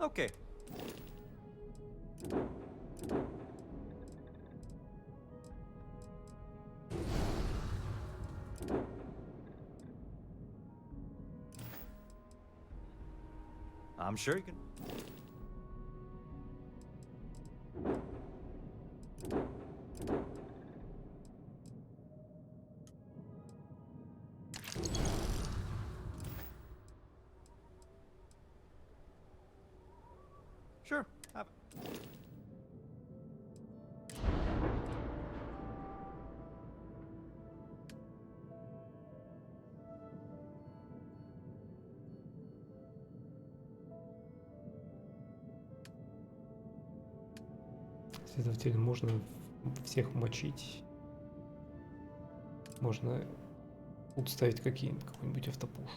Okay. I'm sure you can. Sure, have it. Следовательно, можно всех мочить. Можно тут ставить какой-нибудь автопуш.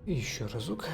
И еще разок.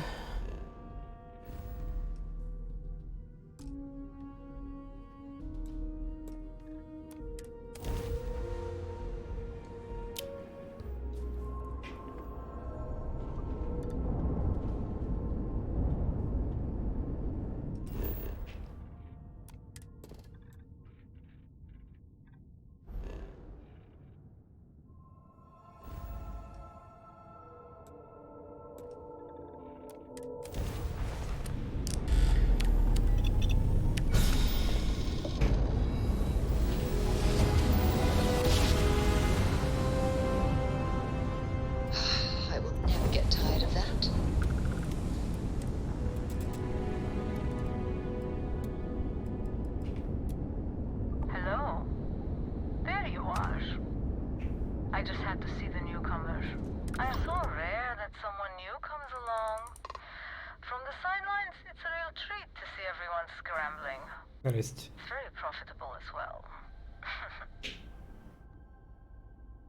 Здрасте.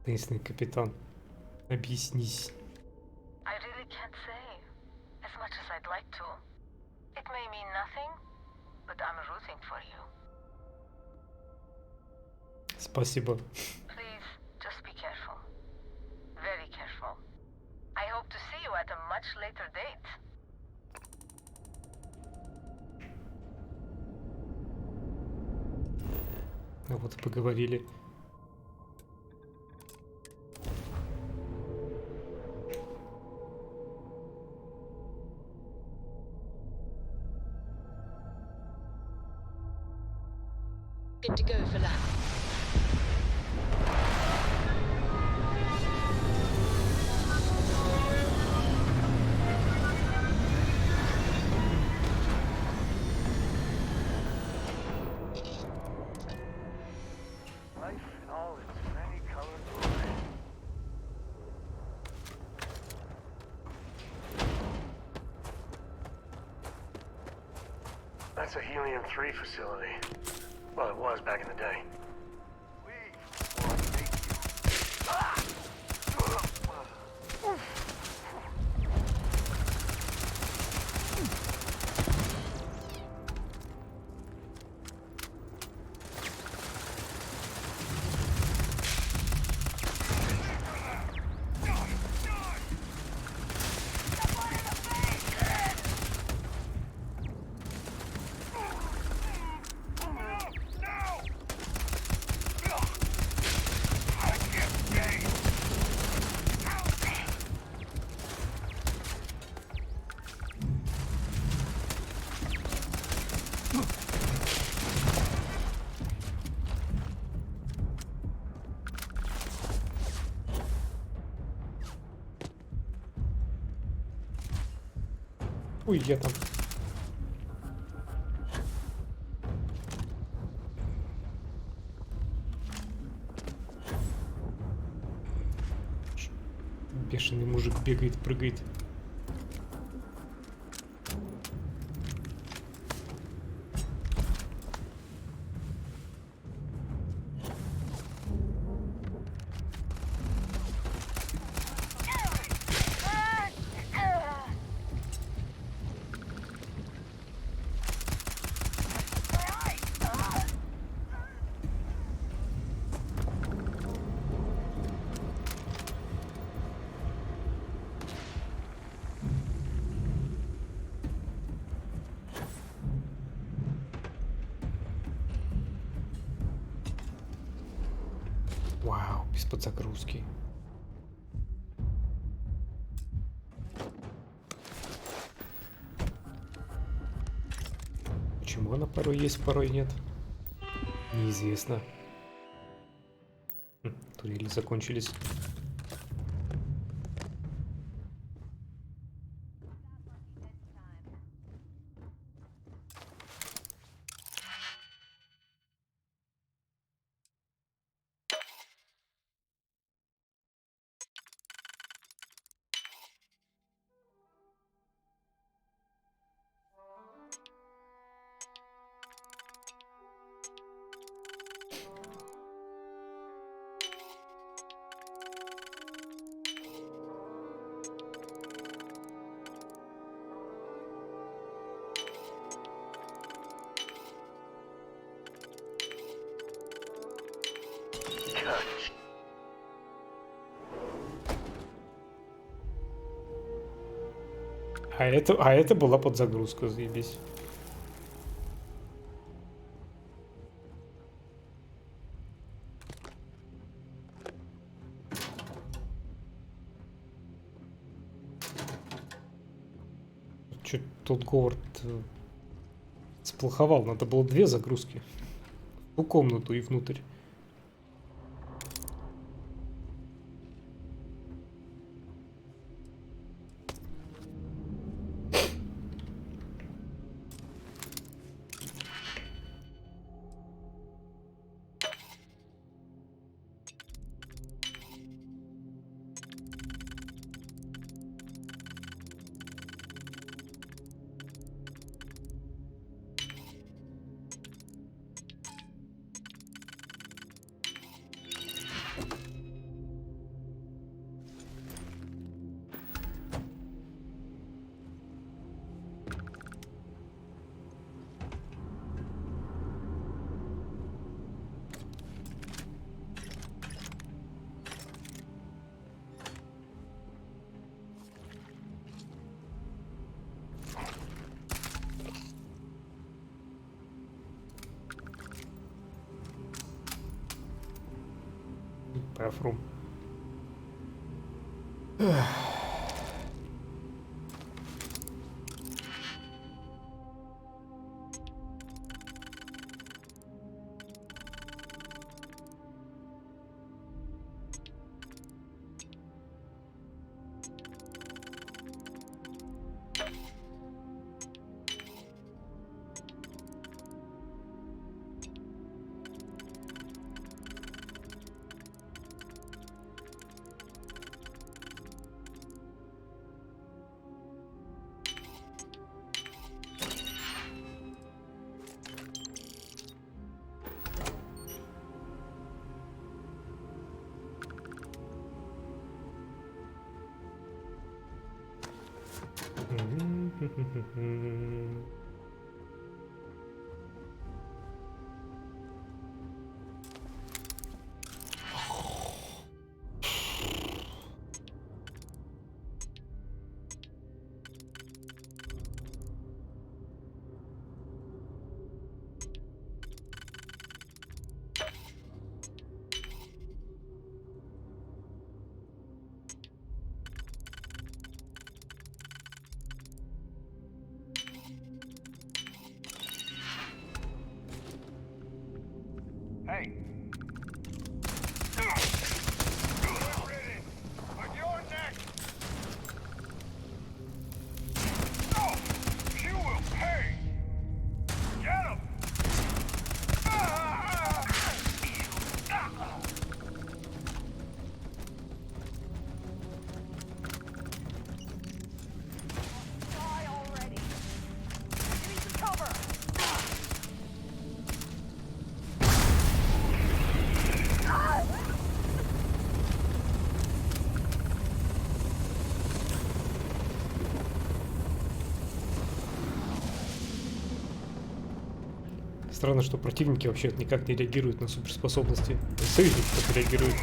Таинственный капитан, объяснись. Спасибо. А вот и поговорили. Good to go for that. That's a helium-3 facility. Well, it was back in the day. Ой, я там. Бешеный мужик бегает, прыгает. Вау, без подзагрузки. Почему она порой есть, порой нет? Неизвестно. Турели закончились. А это была подзагрузка, заебись. Чё тут Говард сплоховал? Надо было 2 загрузки. В ту комнату и внутрь. Пафрум. Hey. But you're next. Oh, you will pay. Get him. Die already. Give me some cover. Странно, что противники вообще никак не реагируют на суперспособности. Союзники только реагируют.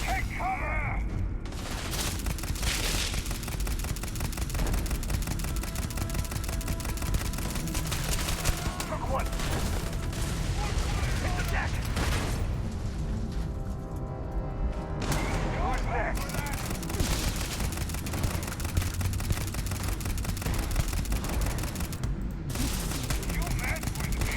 Take cover. Took one. Hit the deck. You're next. You met with me.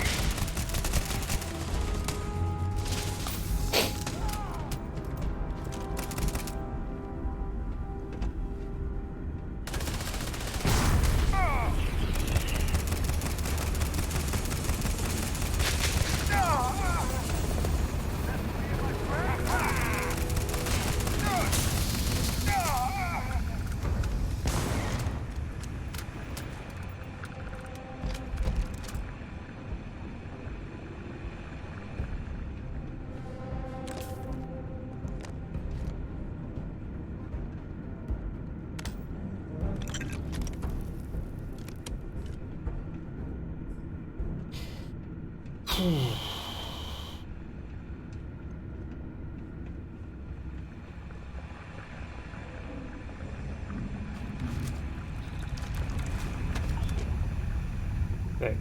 Так.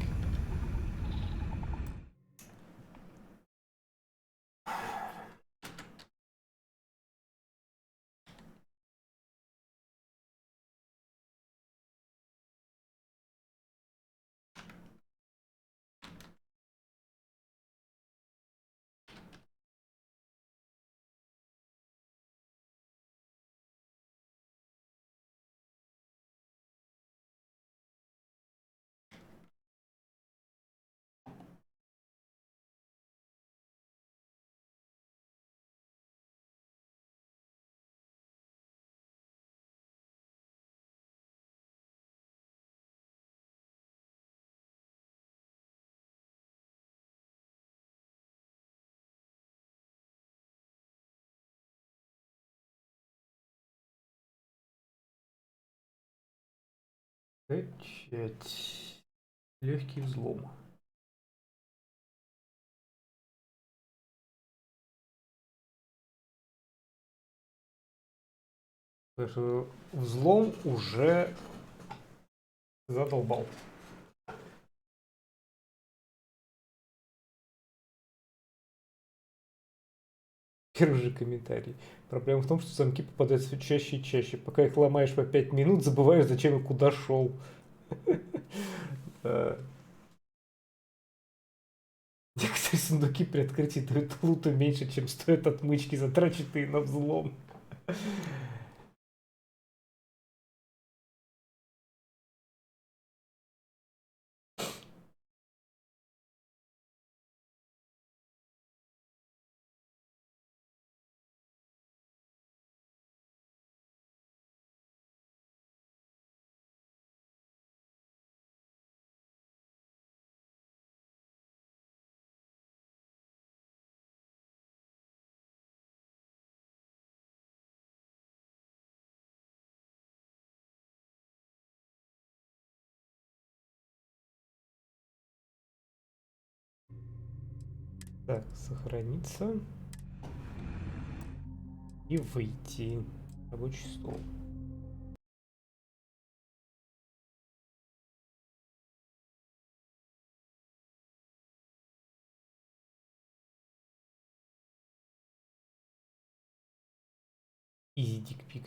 Часть. Легкий взлом. Потому что взлом уже задолбал. Первый же комментарий. Проблема в том, что замки попадаются все чаще и чаще. Пока их ломаешь по 5 минут, забываешь, зачем и куда шел. Некоторые сундуки при открытии дают луту меньше, чем стоят отмычки, затраченные на взлом. Так, сохраниться. И выйти. Рабочий стол. Изи дикпик.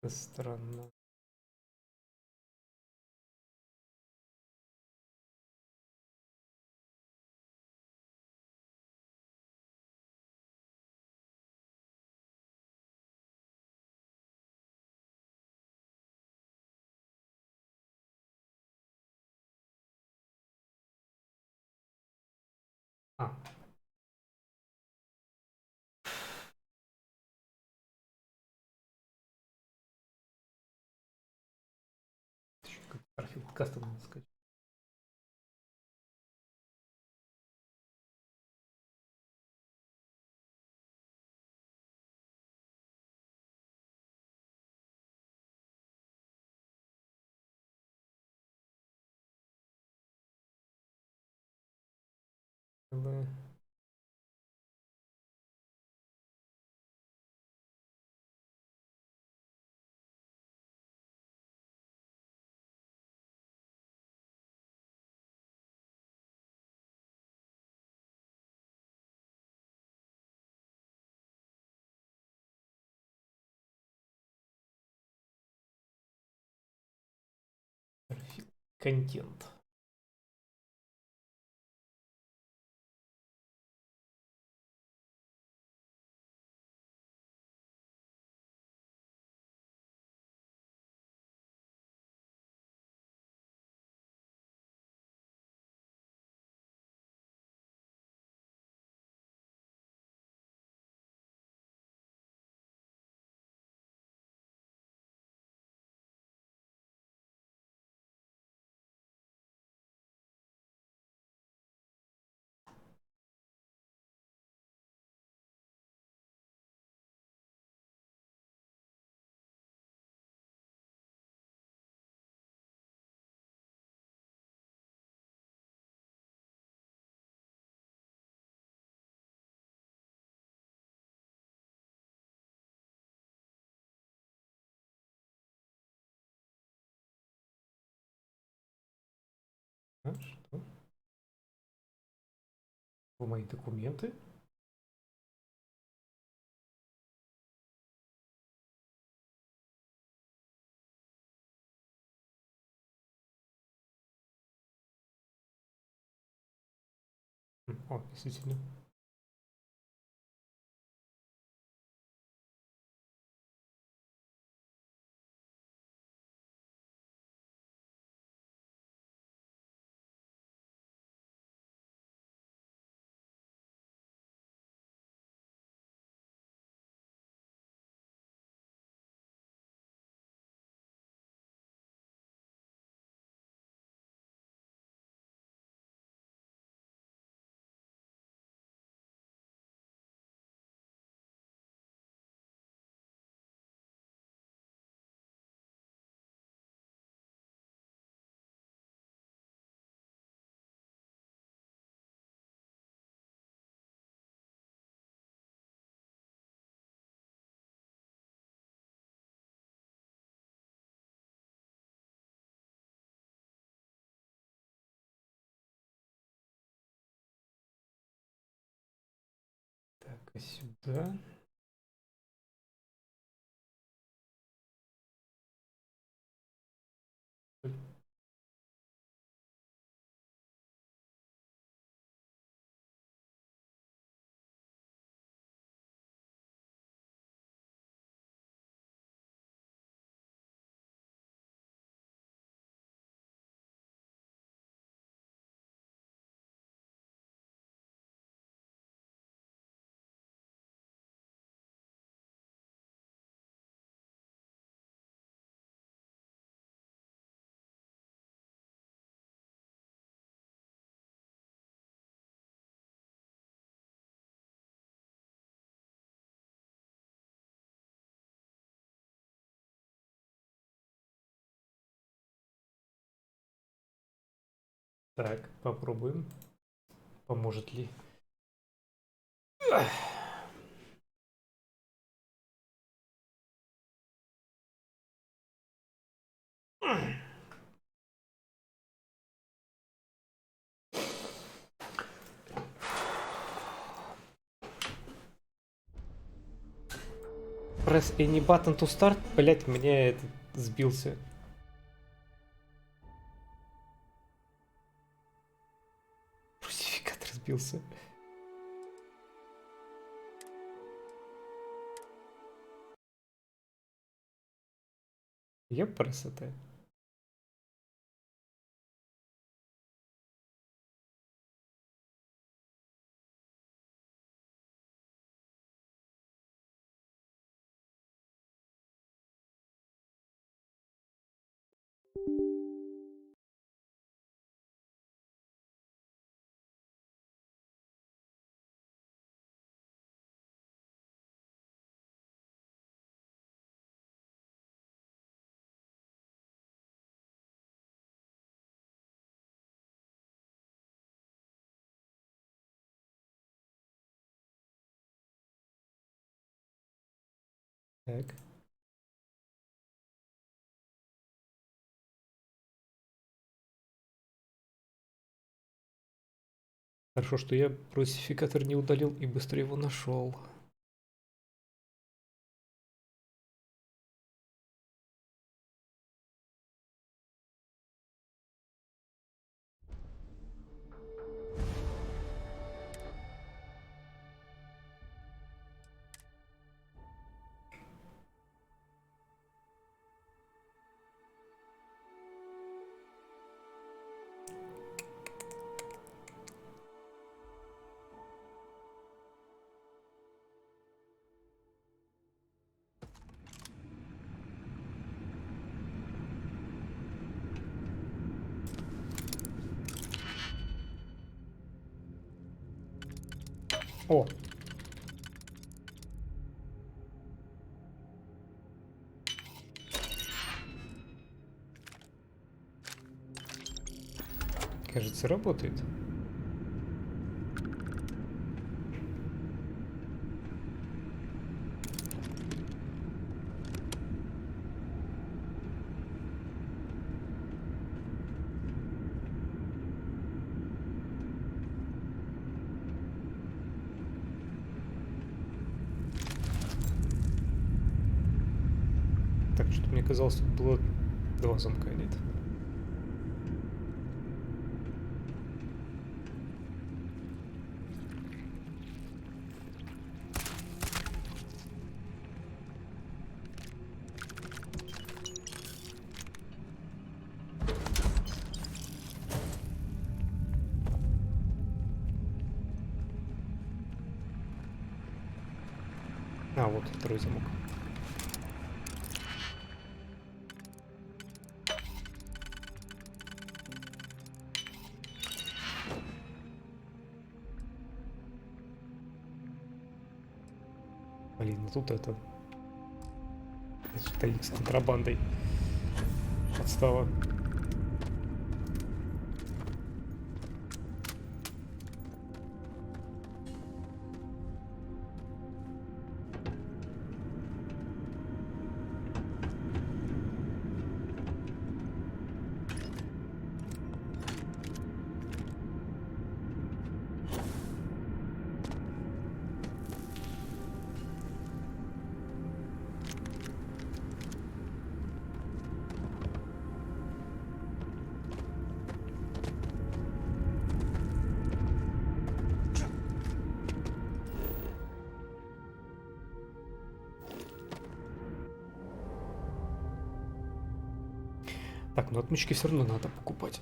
Это странно. А. Starfield кастом надо сказать. Контент. А, что? Мои документы? О, действительно. Так-ка сюда. Так, попробуем. Поможет ли? Press any button to start. Блять, меня это сбился. Русификатор сбился. Я красота. Так. Хорошо, что я русификатор не удалил и быстро его нашел. О! Кажется, работает. Так, что-то мне казалось, тут было два замка, нет? А, вот второй замок. Блин, ну тут это... Стоит с контрабандой. Подстава. Так, ну отмычки все равно надо покупать.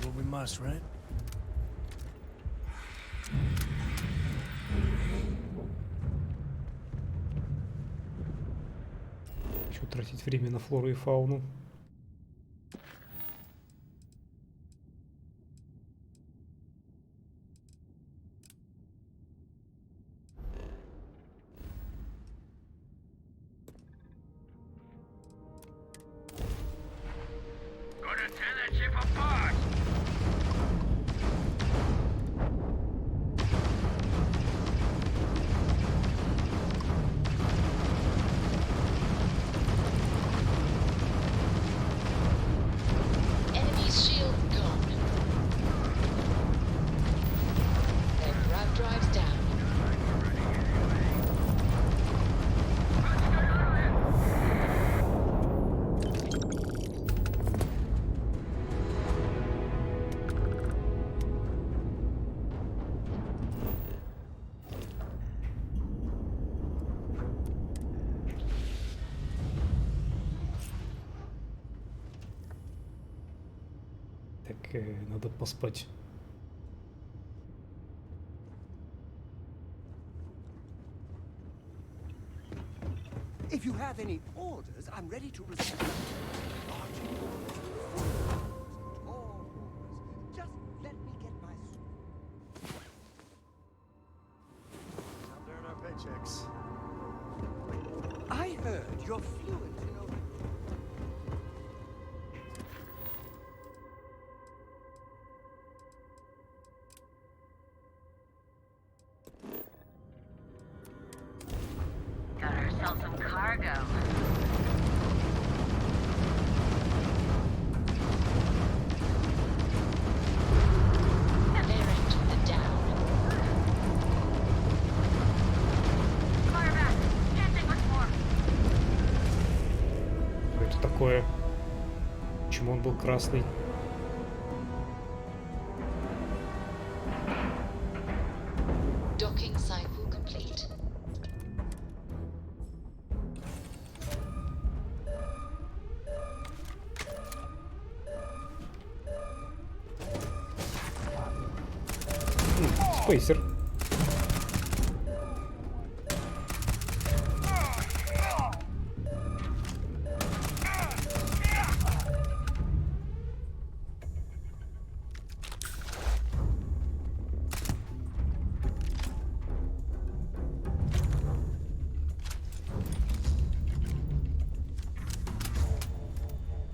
Do what we must, right? Хочу тратить время на флору и фауну. Gonna tear that ship apart! Enemy's shield gone. Their grav drive's down. Так, надо поспать. If you have any orders, I'm ready to receive. Marching orders, tall orders. Just let me get my suit. Time to earn our paychecks. I heard you're fluent in over. Got ourselves some cargo. Their engines are down. Fire back. Can't take much more. Что это такое? Почему он был красный? Docking cycle complete. Спейсер.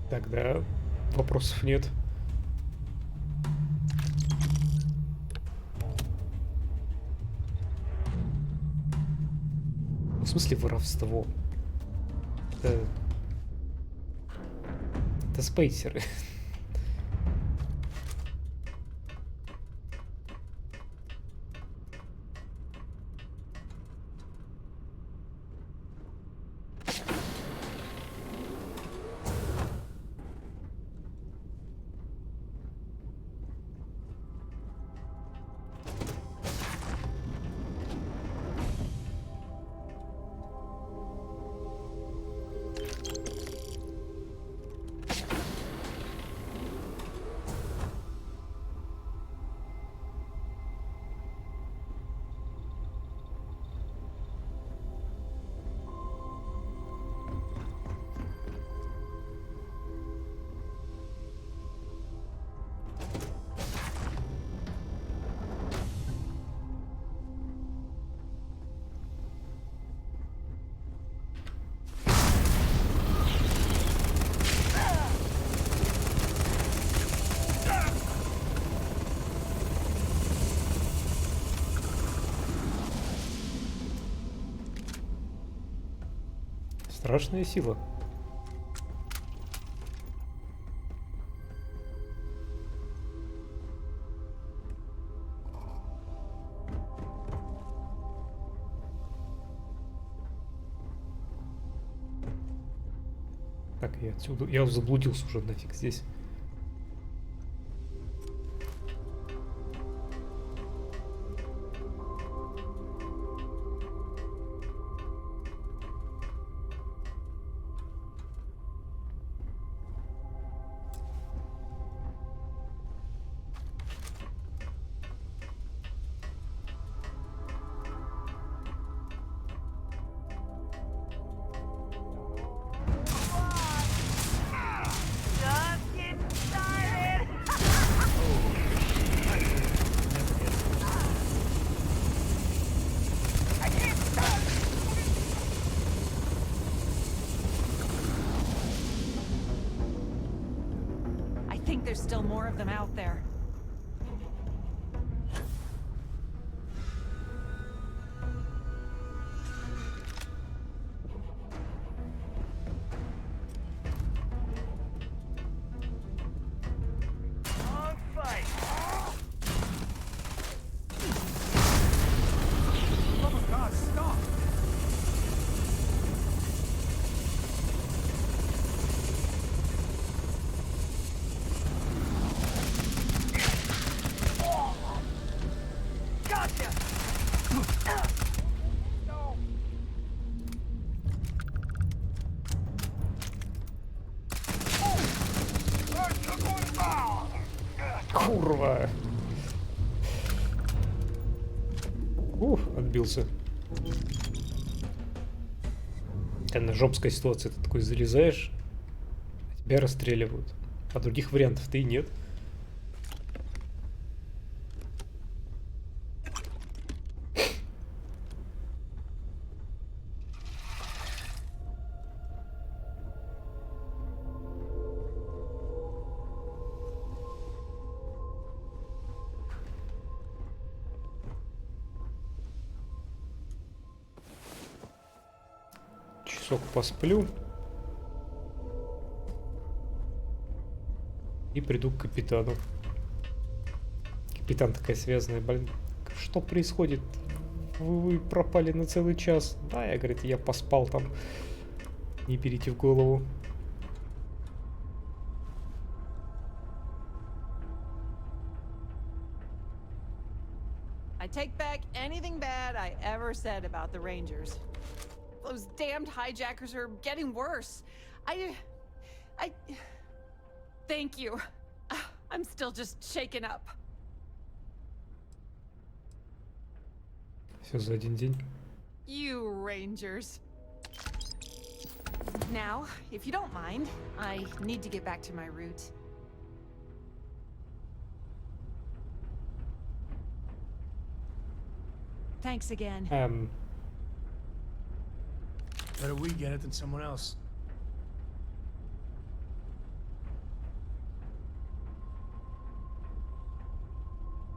Тогда вопросов нет. В смысле воровство? Это спейсеры. Страшная сила. Так, я отсюда... Я заблудился уже нафиг здесь. I think there's still more of them out there. On fight. Oh God, stop! Gotcha. Курва! Отбился. Это жопская ситуация. Ты такой залезаешь, а тебя расстреливают. А других вариантов-то и нет. Часок посплю. И приду к капитану. Капитан такая связанная, блин, что происходит? Вы пропали на целый час. Да, я, говорит, я поспал там. Не берите в голову. I take back anything bad I ever said about the Rangers. Those damned hijackers are getting worse. I... Thank you. I'm still just shaken up. Все за один день. You Rangers. Now, if you don't mind, I need to get back to my route. Thanks again. Better we get it than someone else.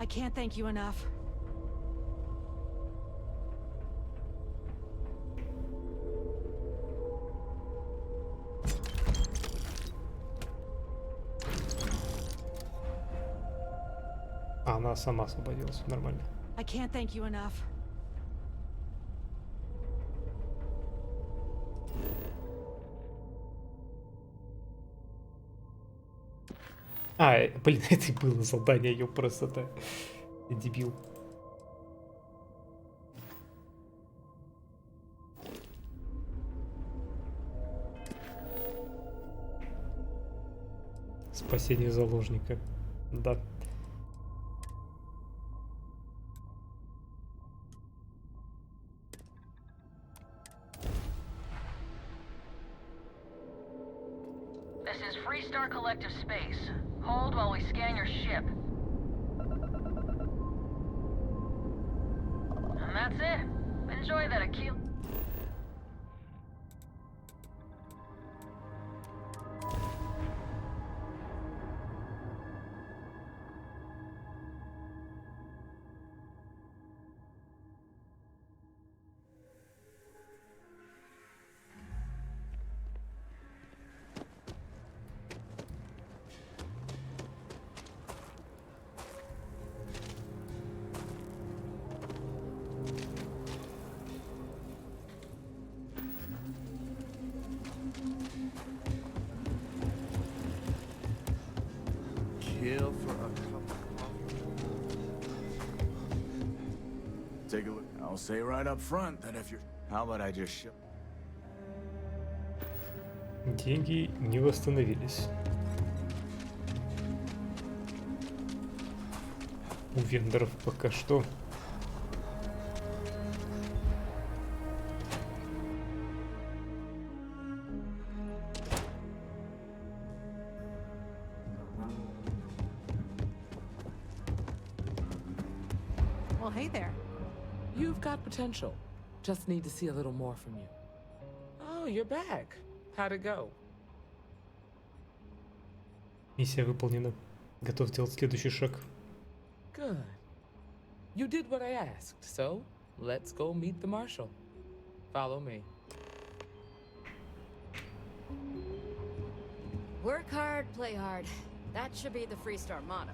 I can't thank you enough. А, она сама освободилась, нормально. I can't thank you enough. А, блин, это и было задание, ее просто-то. Дебил. Спасение заложника. Да. This is Freestar Collective Space. Hold while we scan your ship. And that's it. Enjoy that acute. take a look. I'll say right up front that if you're... How about I just show... Деньги не восстановились. У вендоров пока что. Well, hey there. You've got potential. Just need to see a little more from you. Oh, you're back. How'd it go? Миссия выполнена. Готов делать следующий шаг. Good. You did what I asked, so let's go meet the marshal. Follow me. Work hard, play hard. That should be the Freestar motto.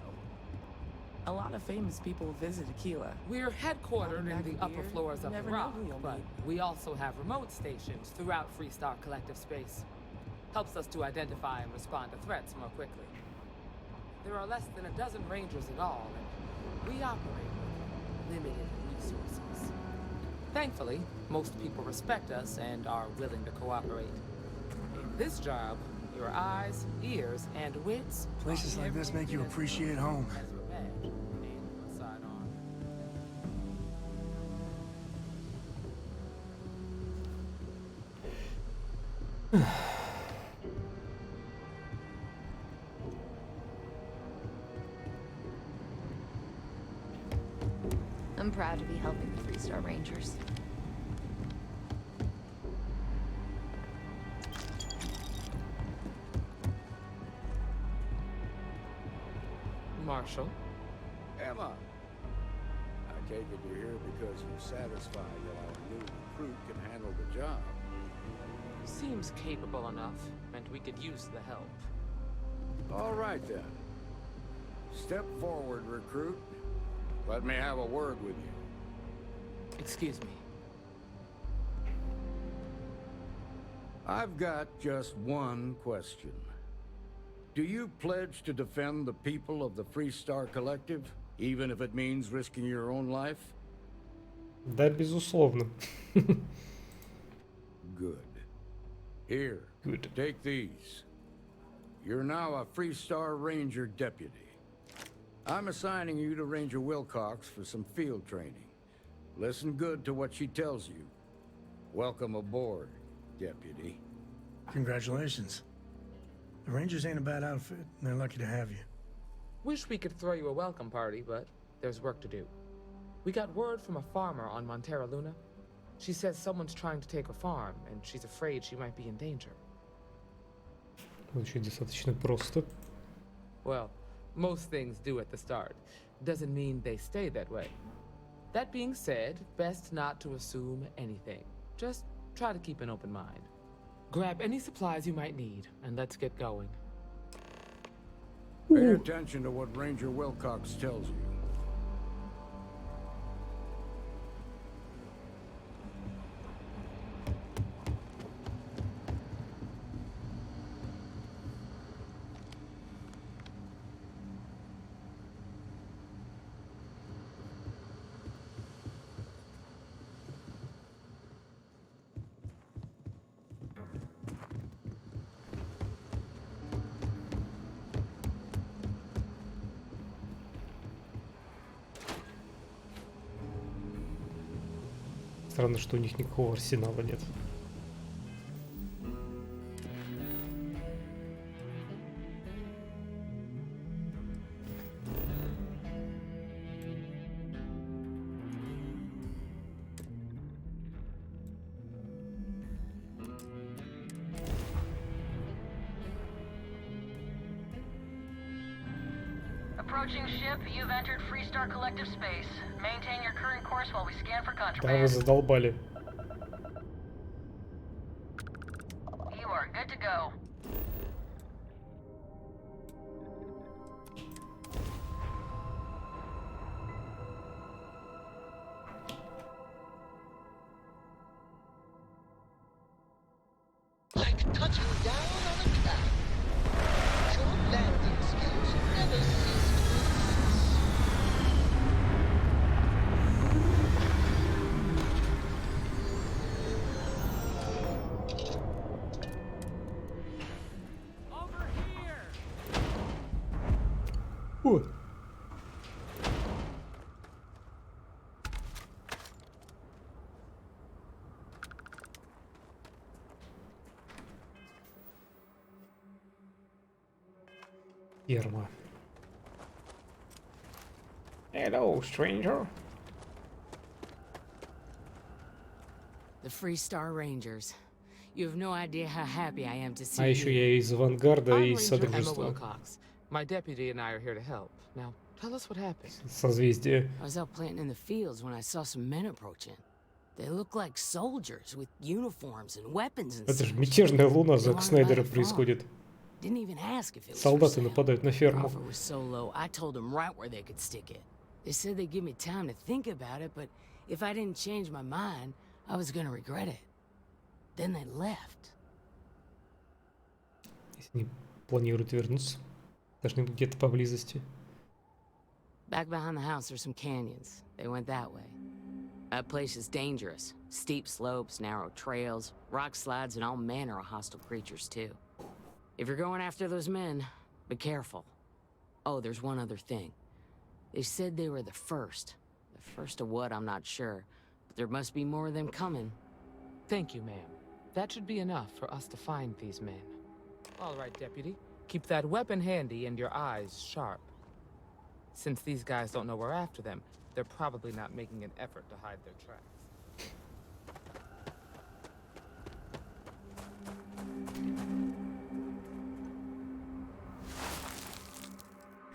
A lot of famous people visit Aquila. We're headquartered in the upper floors of the Never know rock, who you'll but meet. we also have remote stations throughout Freestar Collective space. Helps us to identify and respond to threats more quickly. There are less than a dozen rangers in all, and we operate with limited resources. Thankfully, most people respect us and are willing to cooperate. In this job, your eyes, ears, and wits... Places like this make you appreciate home. ...as your badge and your sidearm. I'm proud to be helping the Freestar Rangers. Marshal? Emma, I take it you're here because you're satisfied that our new recruit can handle the job. Seems capable enough, and we could use the help. All right, then. Step forward, recruit. Let me have a word with you. Excuse me. I've got just one question. Do you pledge to defend the people of the Freestar Collective, even if it means risking your own life? Да, безусловно. Good. Here, Good. take these. You're now a Freestar Ranger deputy. I'm assigning you to Ranger Wilcox for some field training. Listen good to what she tells you. Welcome aboard, deputy. Congratulations. The Rangers ain't a bad outfit, and they're lucky to have you. Wish we could throw you a welcome party, but there's work to do. We got word from a farmer on Montera Luna. She says someone's trying to take a farm, and she's afraid she might be in danger. Очень достаточно просто. Well, most things do at the start. Doesn't mean they stay that way. That being said, best not to assume anything. Just try to keep an open mind. Grab any supplies you might need, and let's get going. Pay attention to what Ranger Wilcox tells you. Странно, что у них никакого арсенала нет. Approaching ship, you've entered Freestar Collective space. Maintain your current course while we scan for Да, вы contraband. задолбали. You are good to go. Like touching down on a cloud. Your landing skills never cease to impress. Ферма. Hello, stranger. The Free Star Rangers. You have no idea how happy I am to see А you. еще я из авангарда I'm и Ranger Emma Содружества. Wilcox. My deputy and I are here to help. Now, tell us what happened. Созвездие. I was out planting in the fields when I saw some men approaching. They look like soldiers with uniforms and weapons and Это же such. мятежная луна They Зака wanted Снайдера my farm. происходит. Didn't even ask if it was for Солдаты sale. нападают на The ферму. offer was so low, I told them right where they could stick it. They said they'd give me time to think about it, but if I didn't change my mind, I was gonna regret it. Then they left. Если не планируют вернуться, должны быть где-то поблизости. Back behind the house are some canyons. They went that way. That place is dangerous. Steep slopes, narrow trails, rock slides, and all manner of hostile creatures, too. If you're going after those men, be careful. Oh, there's one other thing. They said they were the first. The first of what, I'm not sure. But there must be more of them coming. Thank you, ma'am. That should be enough for us to find these men. All right, deputy. Keep that weapon handy and your eyes sharp. Since these guys don't know we're after them, they're probably not making an effort to hide their tracks.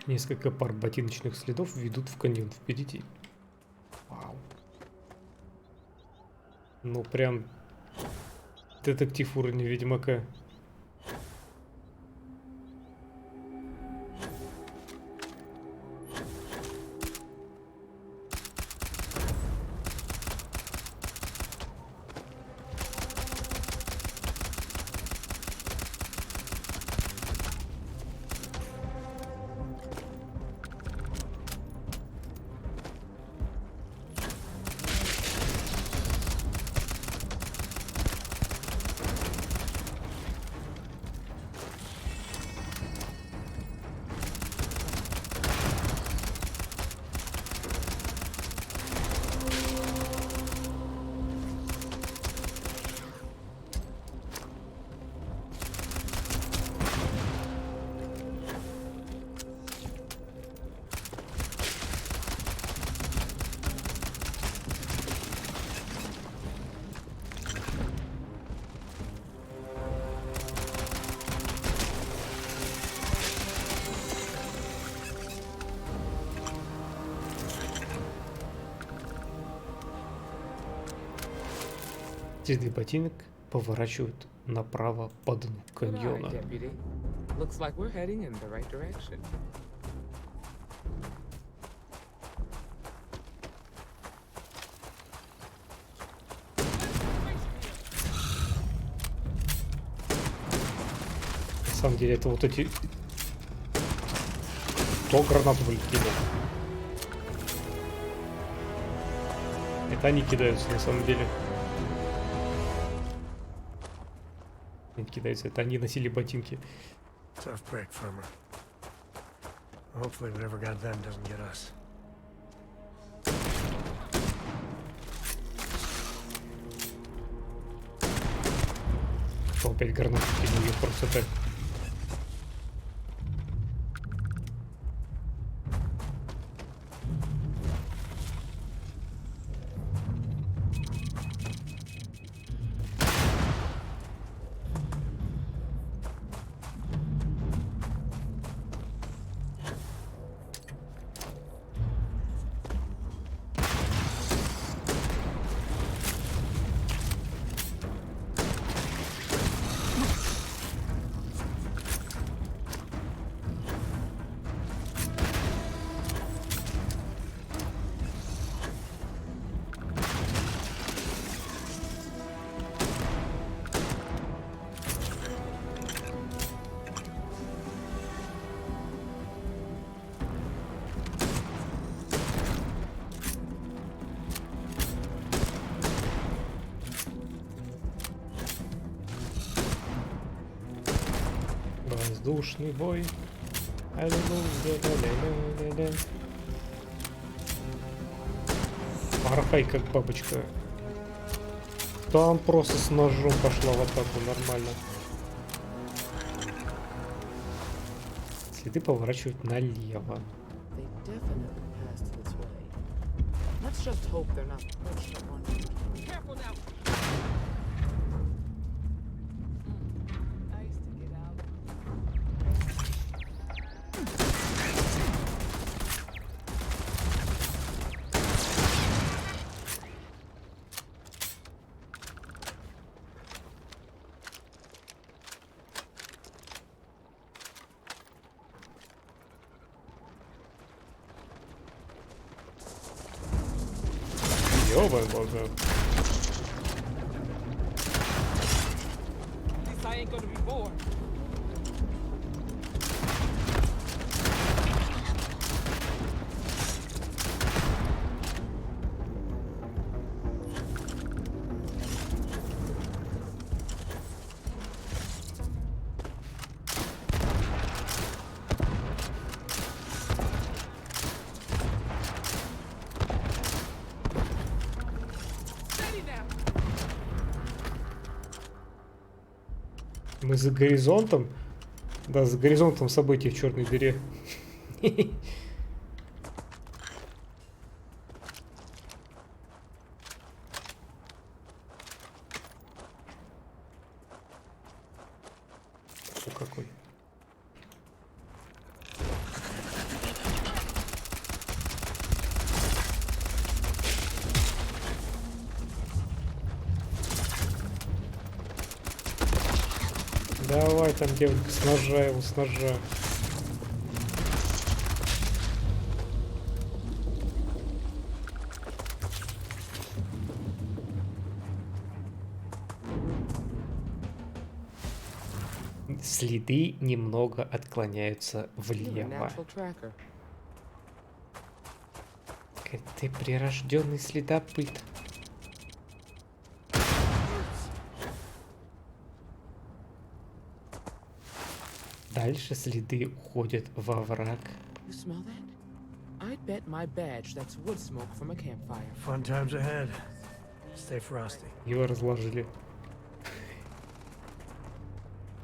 Несколько пар ботиночных следов ведут в каньон впереди. Вау. Ну прям детектив уровня Ведьмака. Следы ботинок поворачивают направо по дну каньона. Deputy. Looks like we're heading in the right direction. На самом деле это вот эти... Кто гранату кинул? Это они кидаются на самом деле. Не кидаются, это они носили ботинки. Tough break for her. Hopefully whatever got them doesn't get us. Что опять гранату кинул, я просто так. Воздушный бой. Порхай как бабочка. Там просто с ножом пошла в атаку, нормально. Следы поворачивают налево. They definitely passed this way. Let's just hope they're not pushed up on you. Careful now. Nice to get out. Ёбан бога. At least I ain't gonna be bored. Мы за горизонтом? Да, за горизонтом событий в черной дыре. Фу, какой. Давай там, девушка, с ножа его, с ножа. Следы немного отклоняются влево. Ты прирожденный следопыт. Дальше следы уходят во враг. You smell that? I'd bet my badge that's wood smoke from a campfire. Fun times ahead. Stay frosty. Его разложили.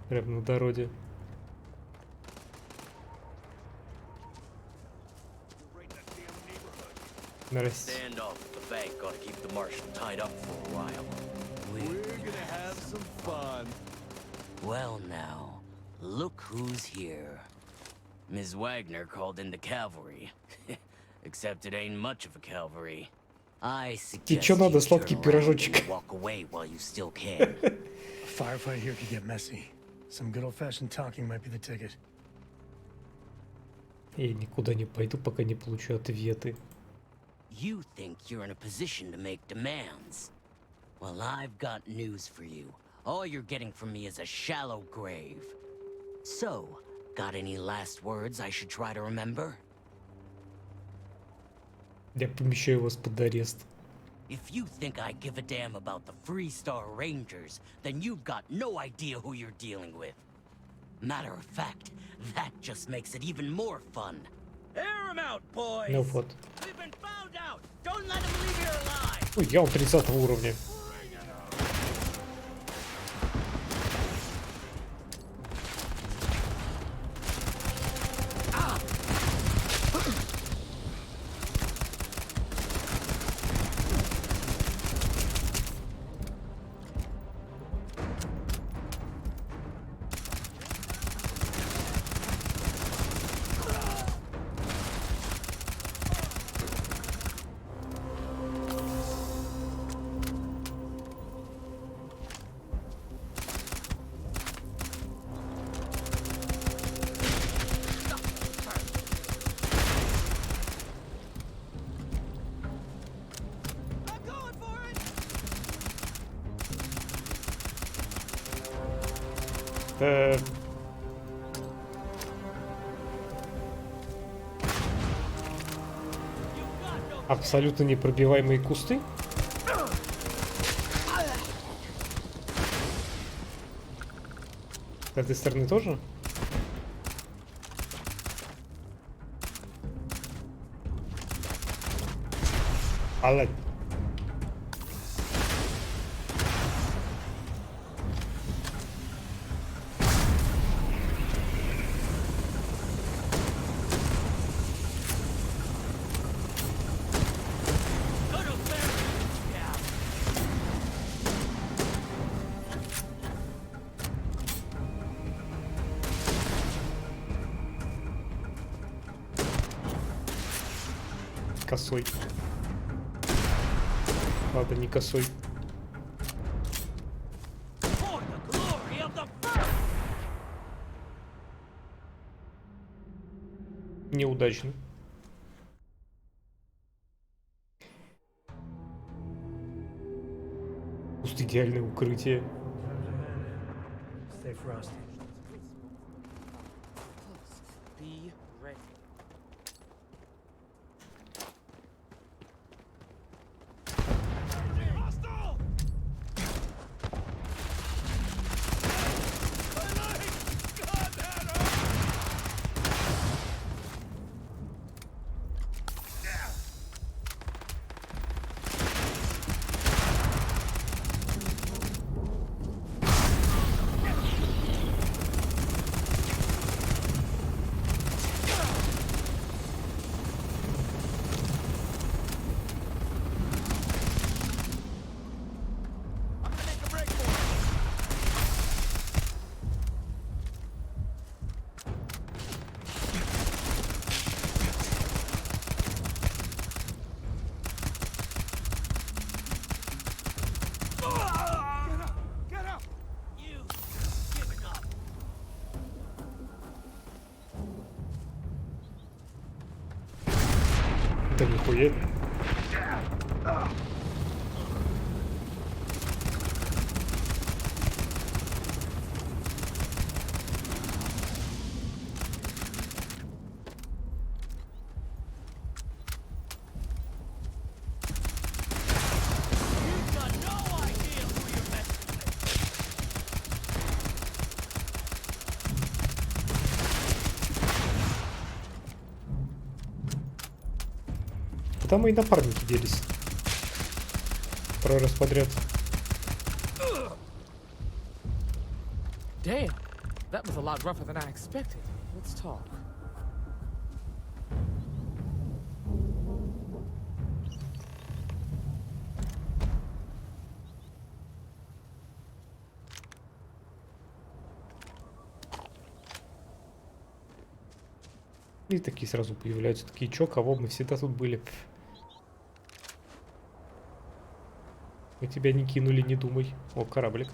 Прям на дороге. Здрасте. Stand off the bank ought to keep the marshal tied up for a while. We're gonna have some fun. Well now, look who's here. Ms. Wagner called in the cavalry. Except it ain't much of a cavalry. I suggest you надо, turn сладкий around пирожочек? and walk away while you still can. A firefight here could get messy. Some good old-fashioned talking might be the ticket. Я никуда не пойду, пока не получу ответы. You think you're in a position to make demands. Well, I've got news for you. All you're getting from me is a shallow grave. So, got any last words I should try to remember? Я помещаю вас под арест. If you think I give a damn about the Freestar Rangers, then you've got no idea who you're dealing with. Matter of fact, that just makes it even more fun. Air 'em out, boys! Ну вот. We've been found out! Don't let them leave here alive! Ой, я у 30 уровня. Абсолютно непробиваемые кусты. С этой стороны тоже? Алло. Косой. Ладно, не косой. Неудачно. Просто идеальное укрытие. Stay frosty. Be ready. Да нихуя. Куда мои напарники делись? Второй раз подряд. Damn, that was a lot rougher than I expected. Let's talk. И такие сразу появляются. Такие, чё, кого мы всегда тут были? Мы тебя не кинули, не думай. О, кораблик.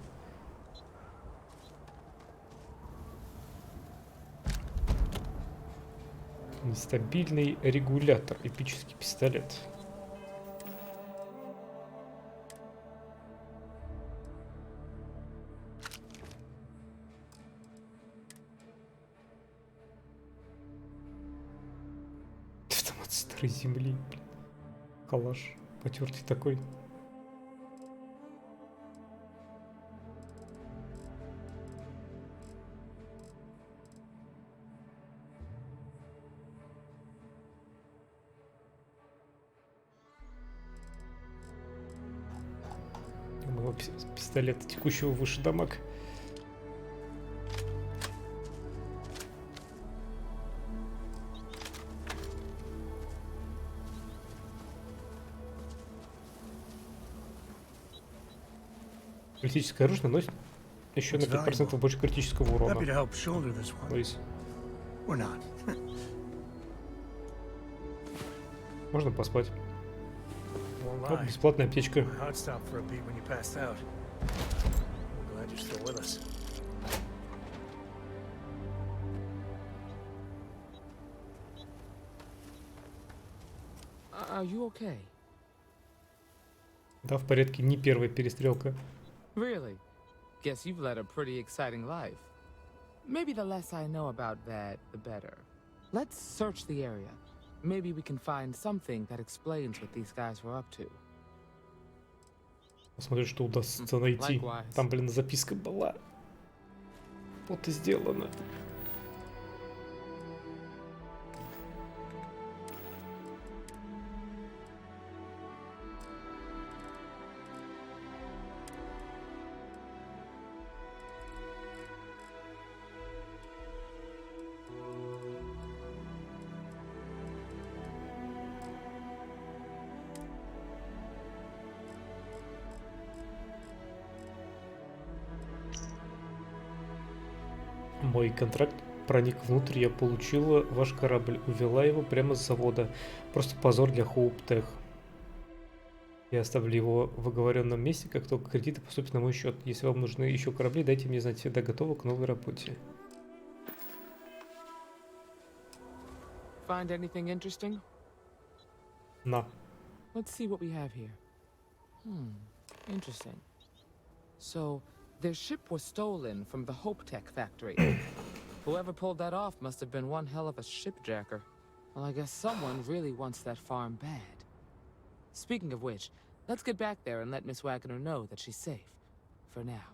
Нестабильный регулятор. Эпический пистолет. Автомат старой земли. Калаш. Потертый такой. Пистолет текущего выше дамаг. Критическое оружие наносит еще на 5% больше критического урона. Happy to help shoulder this one. Лоис. Or not. Можно поспать. Won't Оп, lie. бесплатная аптечка. My heart stopped for a beat when you passed out. I'm glad you're still with us. Are you okay? Да, в порядке, не первая перестрелка. Really? Guess you've led a pretty exciting life. Maybe the less I know about that, the better. Let's search the area. Maybe we can find something that explains what these guys were up to. Посмотрим, что удастся найти. Likewise. Там, блин, записка была. Вот и сделано. Мой контракт проник внутрь, я получила ваш корабль, увела его прямо с завода. Просто позор для Хоуптех. Я оставлю его в оговоренном месте, как только кредиты поступят на мой счет. Если вам нужны еще корабли, дайте мне знать, всегда готова к новой работе. Find anything interesting? На. Let's see what we have here. Interesting. So, their ship was stolen from the Hope Tech factory. Whoever pulled that off must have been one hell of a shipjacker. Well, I guess someone really wants that farm bad. Speaking of which, let's get back there and let Miss Wagner know that she's safe. For now.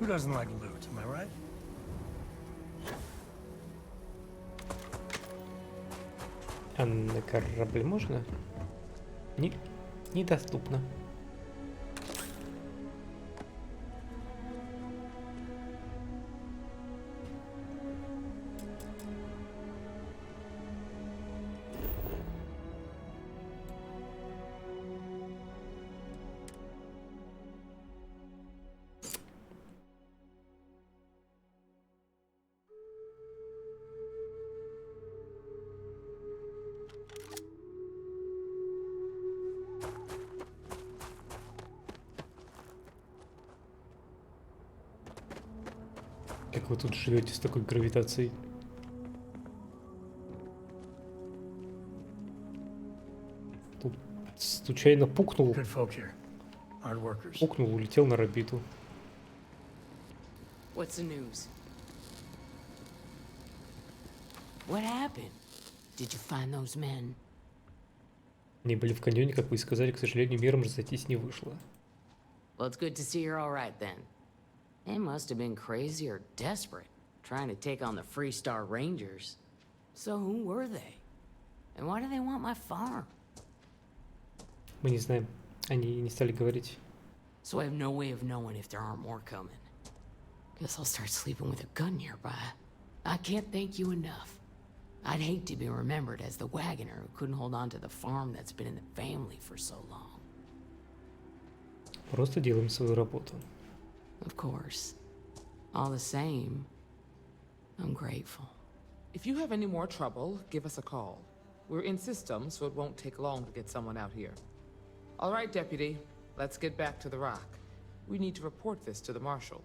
Who doesn't like loot, am I right? А на корабль можно? Недоступно. Как вы тут живете с такой гравитацией? Тут случайно пукнул. Good folk here. Hard workers. Пукнул, улетел на орбиту. What's the news? What happened? Did you find those men? Они были в каньоне, как вы и сказали, к сожалению, миром разойтись не вышло. Well, it's good to see you're all right then. They must have been crazy or desperate, trying to take on the Freestar Rangers. So who were they? And why do they want my farm? Мы не знаем. Они не стали говорить. So I have no way of knowing if there aren't more coming. Guess I'll start sleeping with a gun nearby. I can't thank you enough. I'd hate to be remembered as the wagoner who couldn't hold on to the farm that's been in the family for so long. Просто делаем свою работу. Of course. All the same, I'm grateful. If you have any more trouble, give us a call. We're in system, so it won't take long to get someone out here. All right, Deputy. Let's get back to the rock. We need to report this to the Marshal.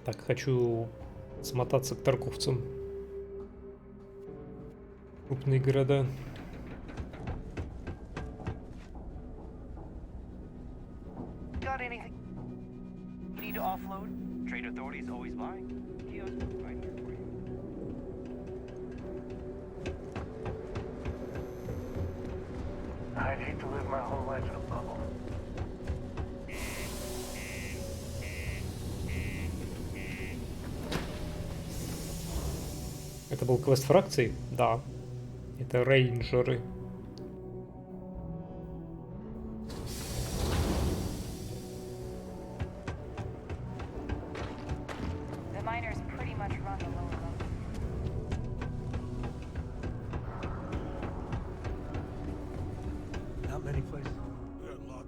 Так, хочу смотаться к торговцам. Крупные города. Got anything? Need to offload? Trade authorities always buying. Kiosk right here for you. I'd hate to live my whole life in a bubble. Это был квест фракций? Да. Это рейнджеры. The miners pretty much run the lower level. Not many places.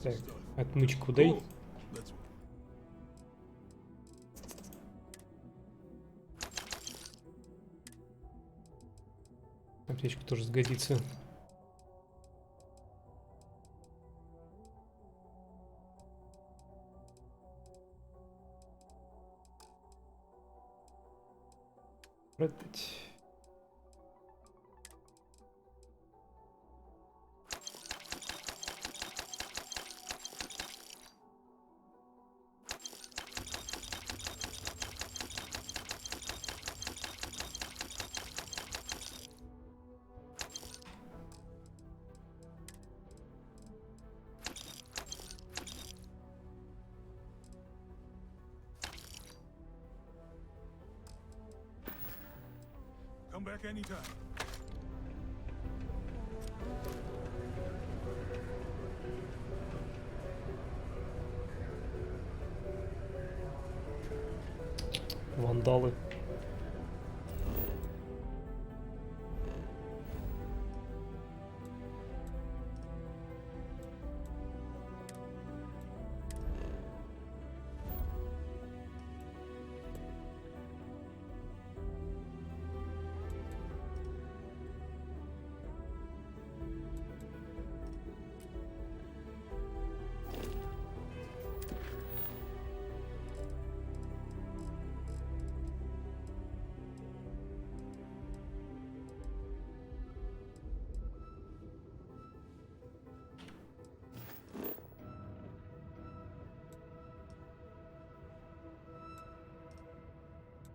Так, отмычку дай. Аптечка тоже сгодится. Продать. Come back anytime. Вандалы.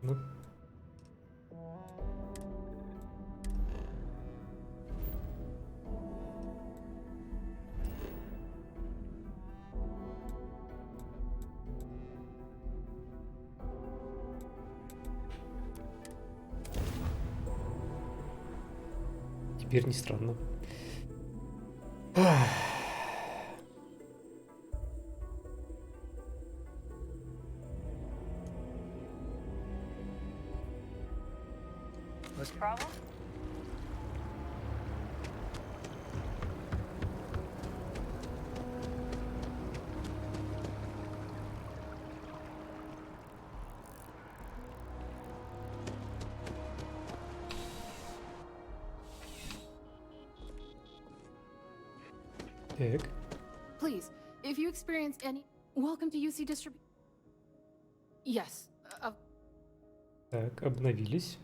Ну. Теперь не странно. Problem? Так. Please, if you experience any... Welcome to UC Distrib... Yes. Так, обновились.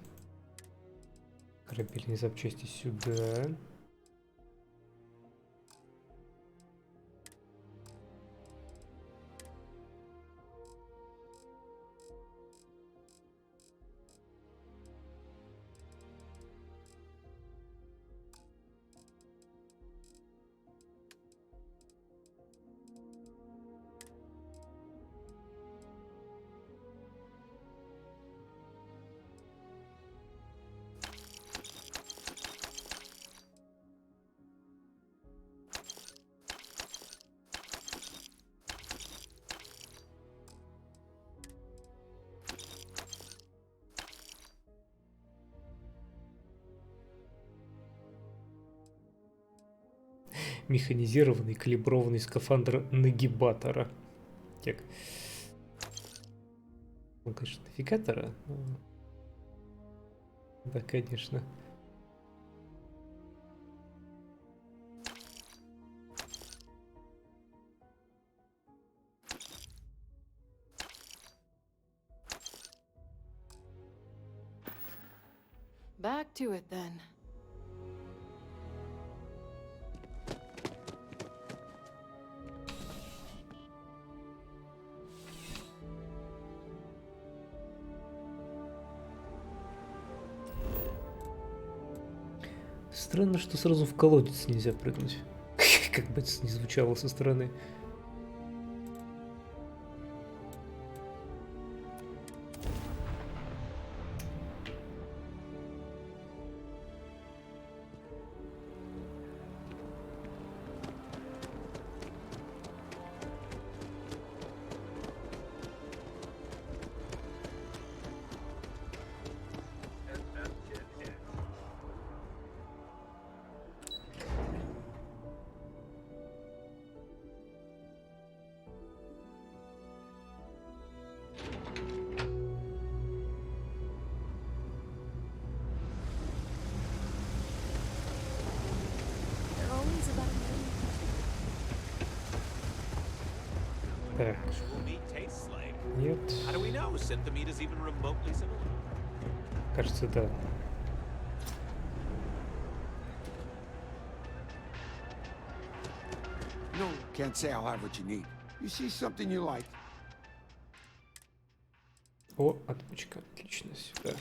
Корабельные запчасти сюда. Механизированный калиброванный скафандр нагибатора. Так. Он, конечно, навигатора. Но... Да, конечно. Back to it then. Странно, что сразу в колодец нельзя прыгнуть. Как бы это ни звучало со стороны. Так. Нет. Кажется, да. No, can't say I'll have what you need. You see something you like? О, отмычка. Отлично, сюда.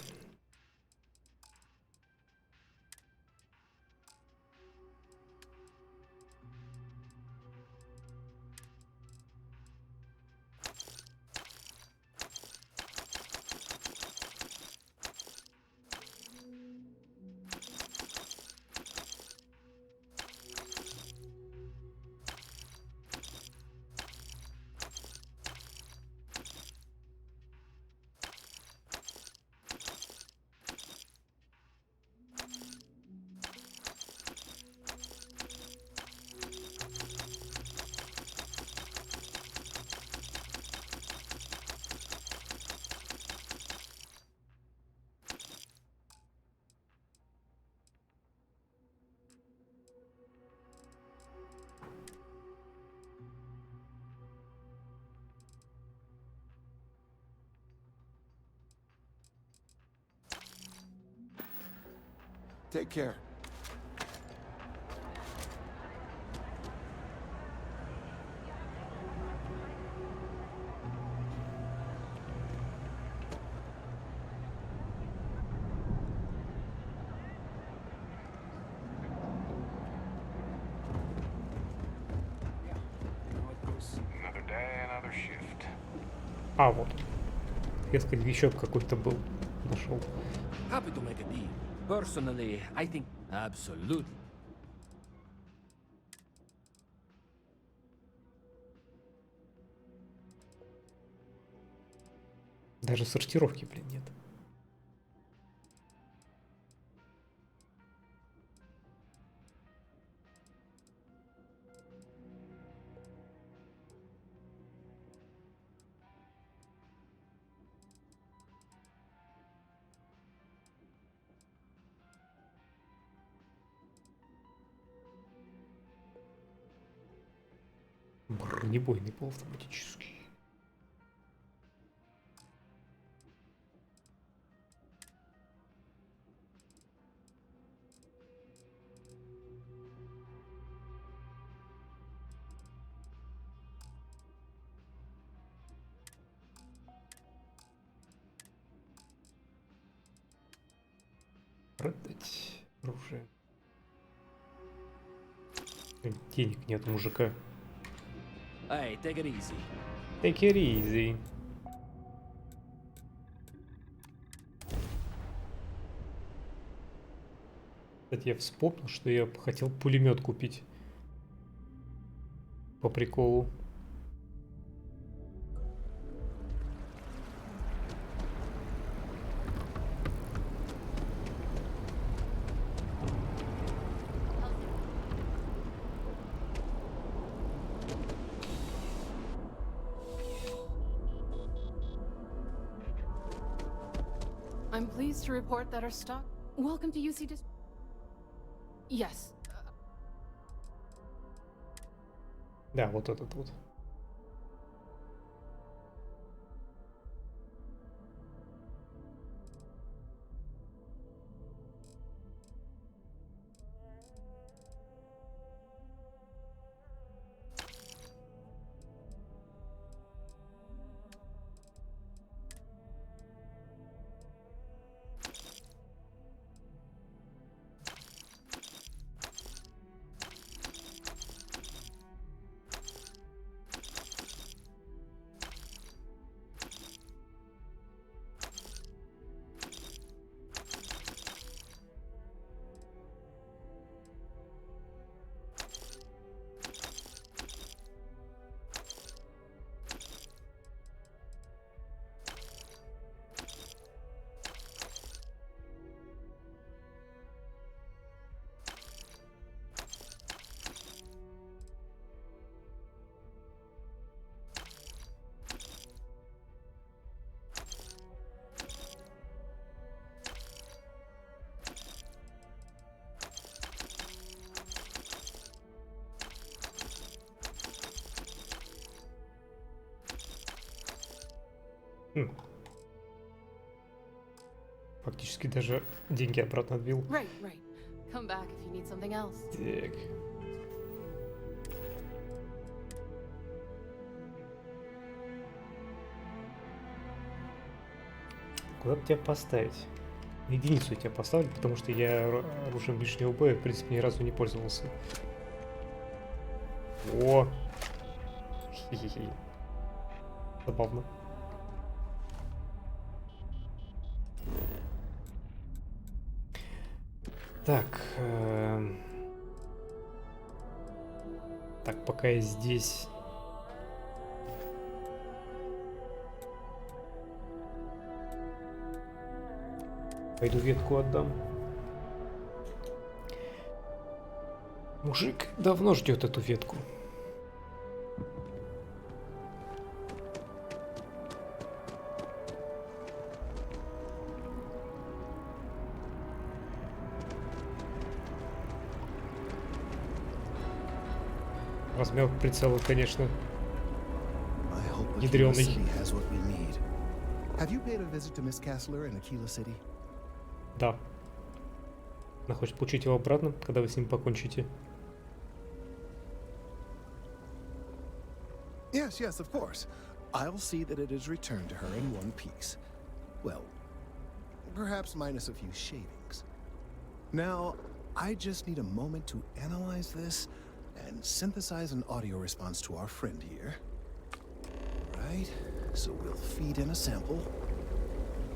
Take care. А, вот. Я сказал, еще какой-то был. Нашел. Happy to make a deal. Personally, I think absolutely. Даже сортировки, блин, нет. Бронебойный полуавтоматический. Продать оружие. Денег нет у мужика. Hey, take it easy. Take it easy. Кстати, я вспомнил, что я хотел пулемет купить. По приколу. I'm pleased to report that our stock. Welcome to UC Dis. Yes. Да, вот этот вот. Фактически даже деньги обратно отбил. Right, right. Come back if you need something else. Так. Куда бы тебя поставить? На единицу я тебя поставлю, потому что я оружием ближнего боя, в принципе, ни разу не пользовался. О! Хи-хи-хи. Забавно. Так. Так, пока я здесь. Пойду ветку отдам. Мужик давно ждет эту ветку. Размер прицела, конечно, ядреный. Have you paid a visit to Miss Castler in Aquila City? Да. Она хочет получить его обратно, когда вы с ним покончите. Yes, yes, of course. I'll see that it is returned to her in one piece. Well, perhaps minus a few shavings. Now, I just need a moment to analyze this and synthesize an audio response to our friend here. Right, so we'll feed in a sample.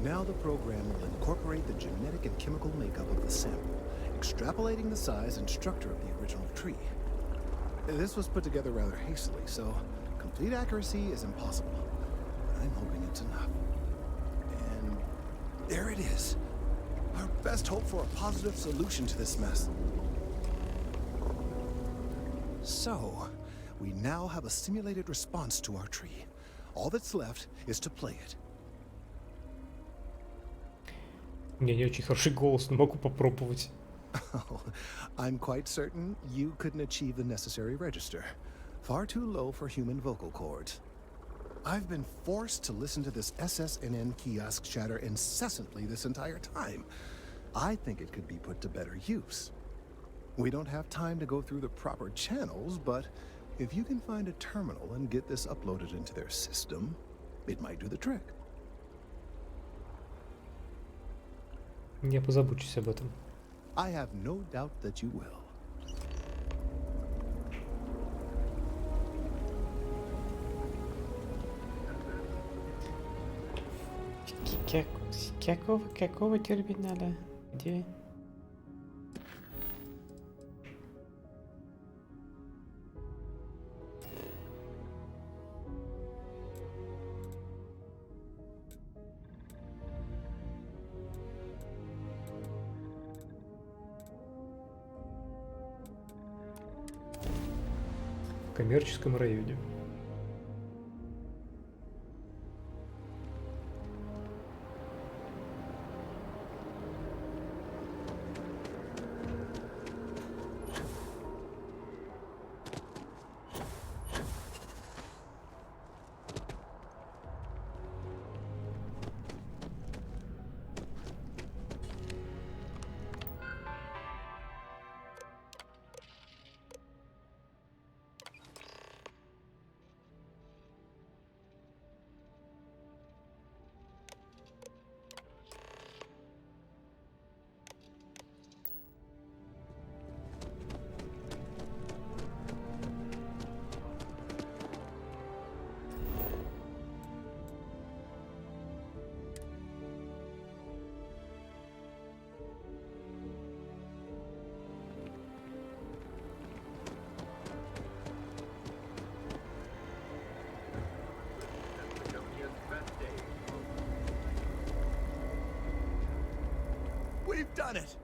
Now the program will incorporate the genetic and chemical makeup of the sample, extrapolating the size and structure of the original tree. This was put together rather hastily, so complete accuracy is impossible. But I'm hoping it's enough. And there it is. Our best hope for a positive solution to this mess. So, we now have a simulated response to our tree. All that's left is to play it. У меня не очень хороший голос, но могу попробовать. Oh, I'm quite certain you couldn't achieve the necessary register. Far too low for human vocal cords. I've been forced to listen to this SSNN kiosk chatter incessantly this entire time. I think it could be put to better use. We don't have time to go through the proper channels, but if you can find a terminal and get this uploaded into their system, it might do the trick. Я позабочусь об этом. I have no doubt that you will. Какого терминала? Где? В коммерческом районе. We've done it!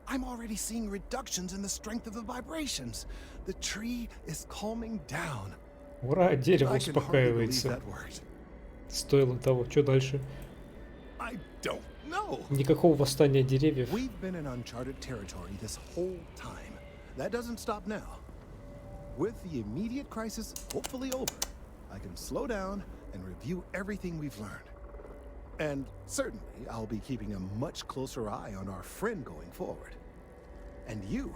I'm already seeing reductions in the strength of the vibrations. The tree is calming down. Ура, дерево успокаивается. Стоило того. Что дальше? I don't know. Никакого восстания деревьев. We've been in uncharted territory this whole time. That doesn't stop now. With the immediate crisis hopefully over, I can slow down and review everything we've learned. And certainly, I'll be keeping a much closer eye on our friend going forward. And you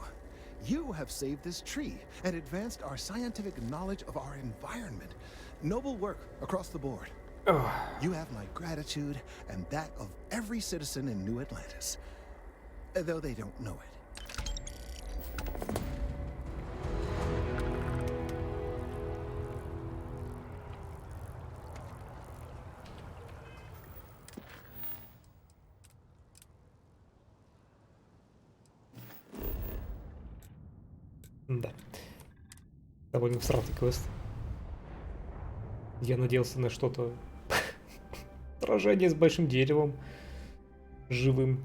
have saved this tree and advanced our scientific knowledge of our environment. Noble work across the board. You have my gratitude and that of every citizen in New Atlantis, though they don't know it. Да. Довольно всратый квест. Я надеялся на что-то. Сражение с большим деревом. Живым.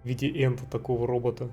В виде энта такого робота.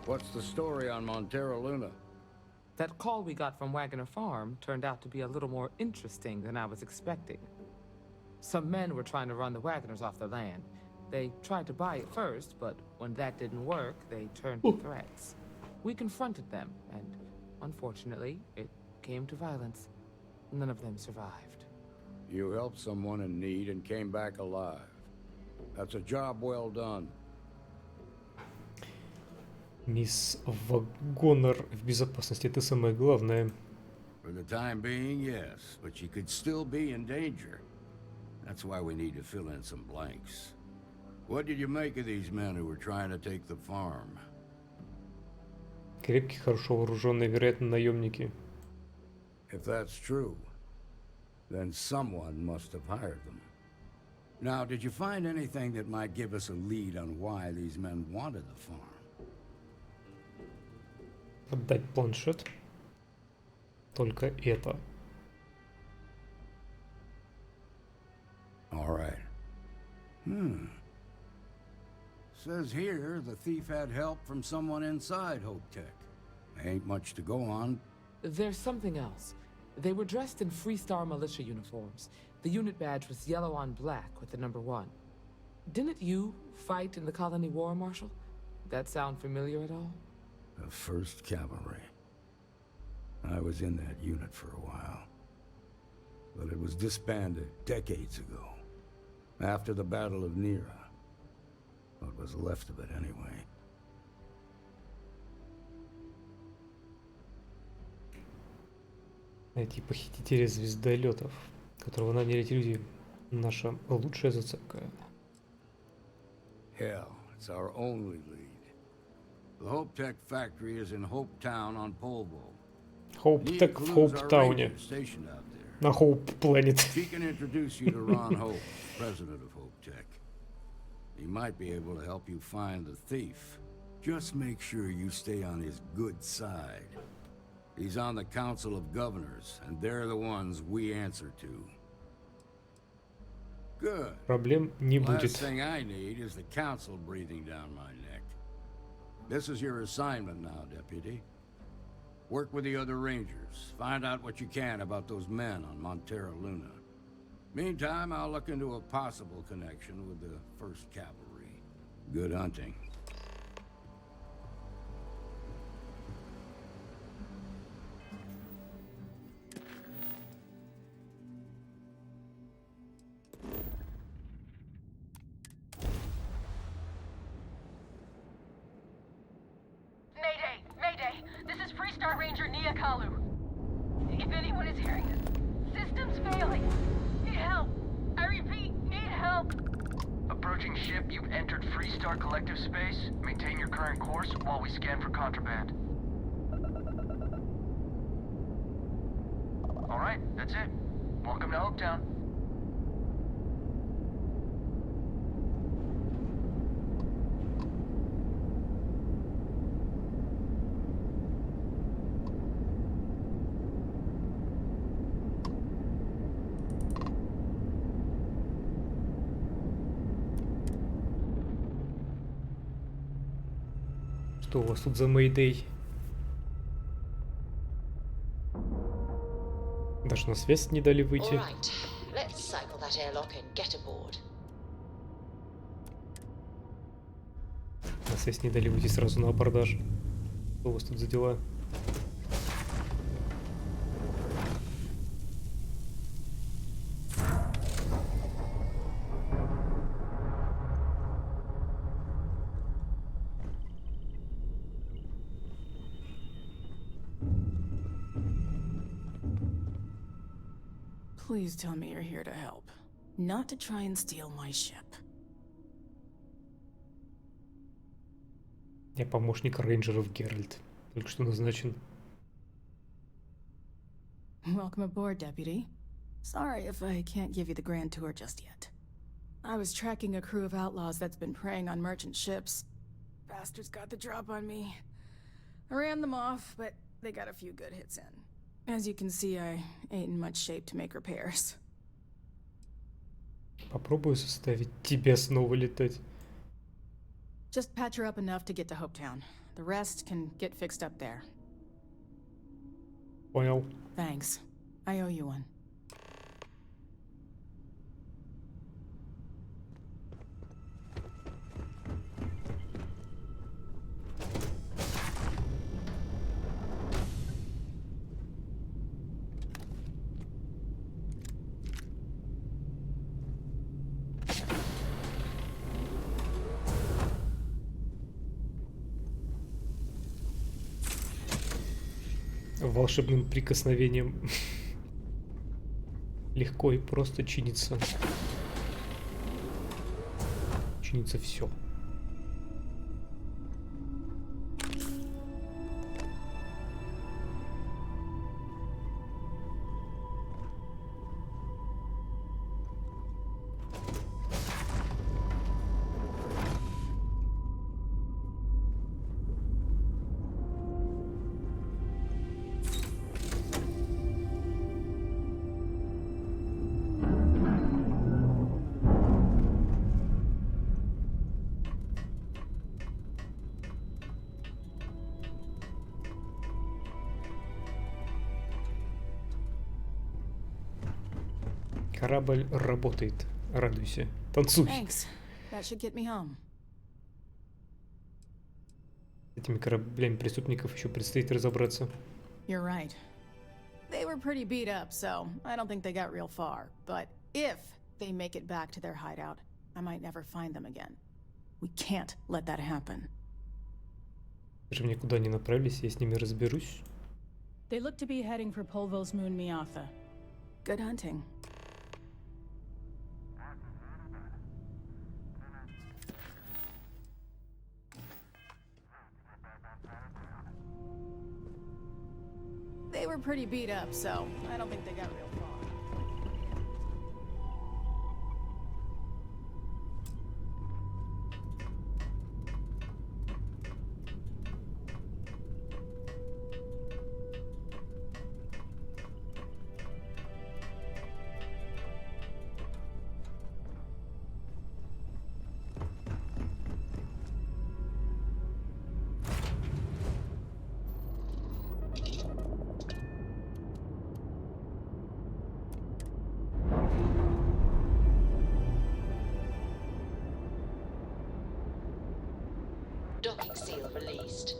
What's the story on Montero Luna? That call we got from Wagoner Farm turned out to be a little more interesting than I was expecting. Some men were trying to run the Wagoners off their land. They tried to buy it first, but when that didn't work, they turned to threats. We confronted them, and unfortunately, it came to violence. None of them survived. You helped someone in need and came back alive. That's a job well done. Мисс Вагонер в безопасности, это самое главное. For the time being, yes, but she could still be in danger. That's why we need to fill in some blanks. What did you make of these men who were trying to take the farm? Крепкие, хорошо вооруженные, вероятно, наемники. If that's true, then someone must have hired them. Now, did you find anything that might give us a lead on why these men wanted the farm? Отдать планшет. Только это. All right. Says here the thief had help from someone inside Hope Tech. Ain't much to go on. There's something else. They were dressed in Freestar militia uniforms. The unit badge was yellow on black with the number 1. Didn't you fight in the Colony War, Marshal? That sound familiar at all? The 1st Cavalry. I was in that unit for a while. But it was disbanded decades ago. After the Battle of Nera. What was left of it anyway. Эти похитители звездолетов, которого наняли эти люди, наша лучшая зацепка. Hell, it's our only lead. The Hope Tech factory is in Hope Town on Polvo. Hope Tech в Хоуптауне. На Hope Planet. She can introduce you to Ron Hope, president of Hope Tech. He might be able to help you find the thief. Just make sure you stay on his good side. He's on the Council of Governors, and they're the ones we answer to. Good. Проблем не будет. Last thing I need is the Council breathing down my neck. This is your assignment now, Deputy. Work with the other Rangers. Find out what you can about those men on Montero Luna. Meantime, I'll look into a possible connection with the 1st Cavalry. Good hunting. Mayday! Mayday! This is Freestar Ranger Nia Kalu. If anyone is hearing this, system's failing. Need help. I repeat, need help. Approaching ship, you've entered Freestar Collective Space. Maintain your current course while we scan for contraband. Alright, that's it. Welcome to Hopetown. Что у вас тут за Мэйдэй? Даже на связь не дали выйти. Alright, let's cycle that airlock and get aboard. На связь не дали выйти сразу на абордаж. Что у вас тут за дела? Please tell me you're here to help. not to try and steal my ship. Я помощник рейнджеров Геральт. Только что назначен. Welcome aboard, Deputy. Sorry if I can't give you the grand tour just yet. I was tracking a crew of outlaws that's been preying on merchant ships. Bastards got the drop on me. I ran them off, but they got a few good hits in. As you can see, I ain't in much shape to make repairs. Попробую заставить тебя снова летать. Just patch her up enough to get to Hopetown. The rest can get fixed up there. Понял. Thanks. I owe you one. Волшебным прикосновением легко и просто чинится все. Корабль работает. Радуйся. Танцуй. Thanks. That should get me home. С этими кораблями преступников еще предстоит разобраться. You're right. They were pretty beat up, so I don't think they got real far. But if they make it back to their hideout, I might never find them again. We can't let that happen. Даже мне куда они направились, я с ними разберусь. They look to be heading for Polvo's moon Miatha. Good hunting. They were pretty beat up, so I don't think they got real far. Docking seal released.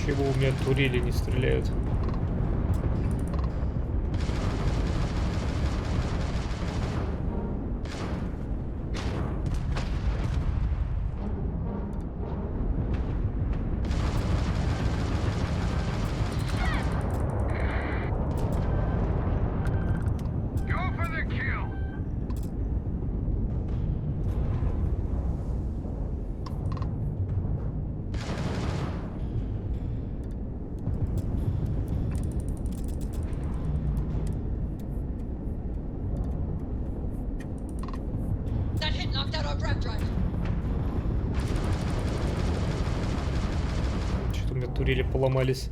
Чего у меня турели не стреляют? Турели поломались.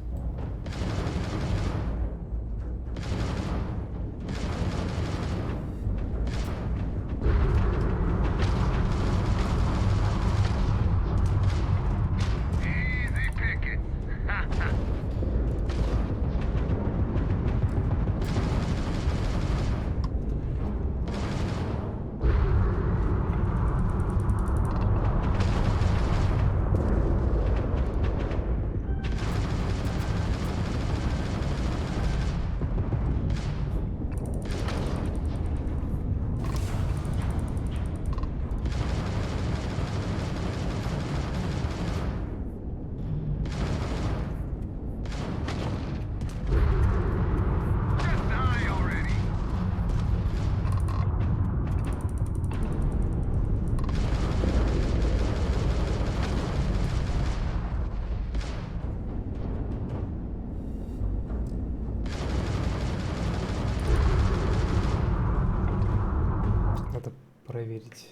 Проверить.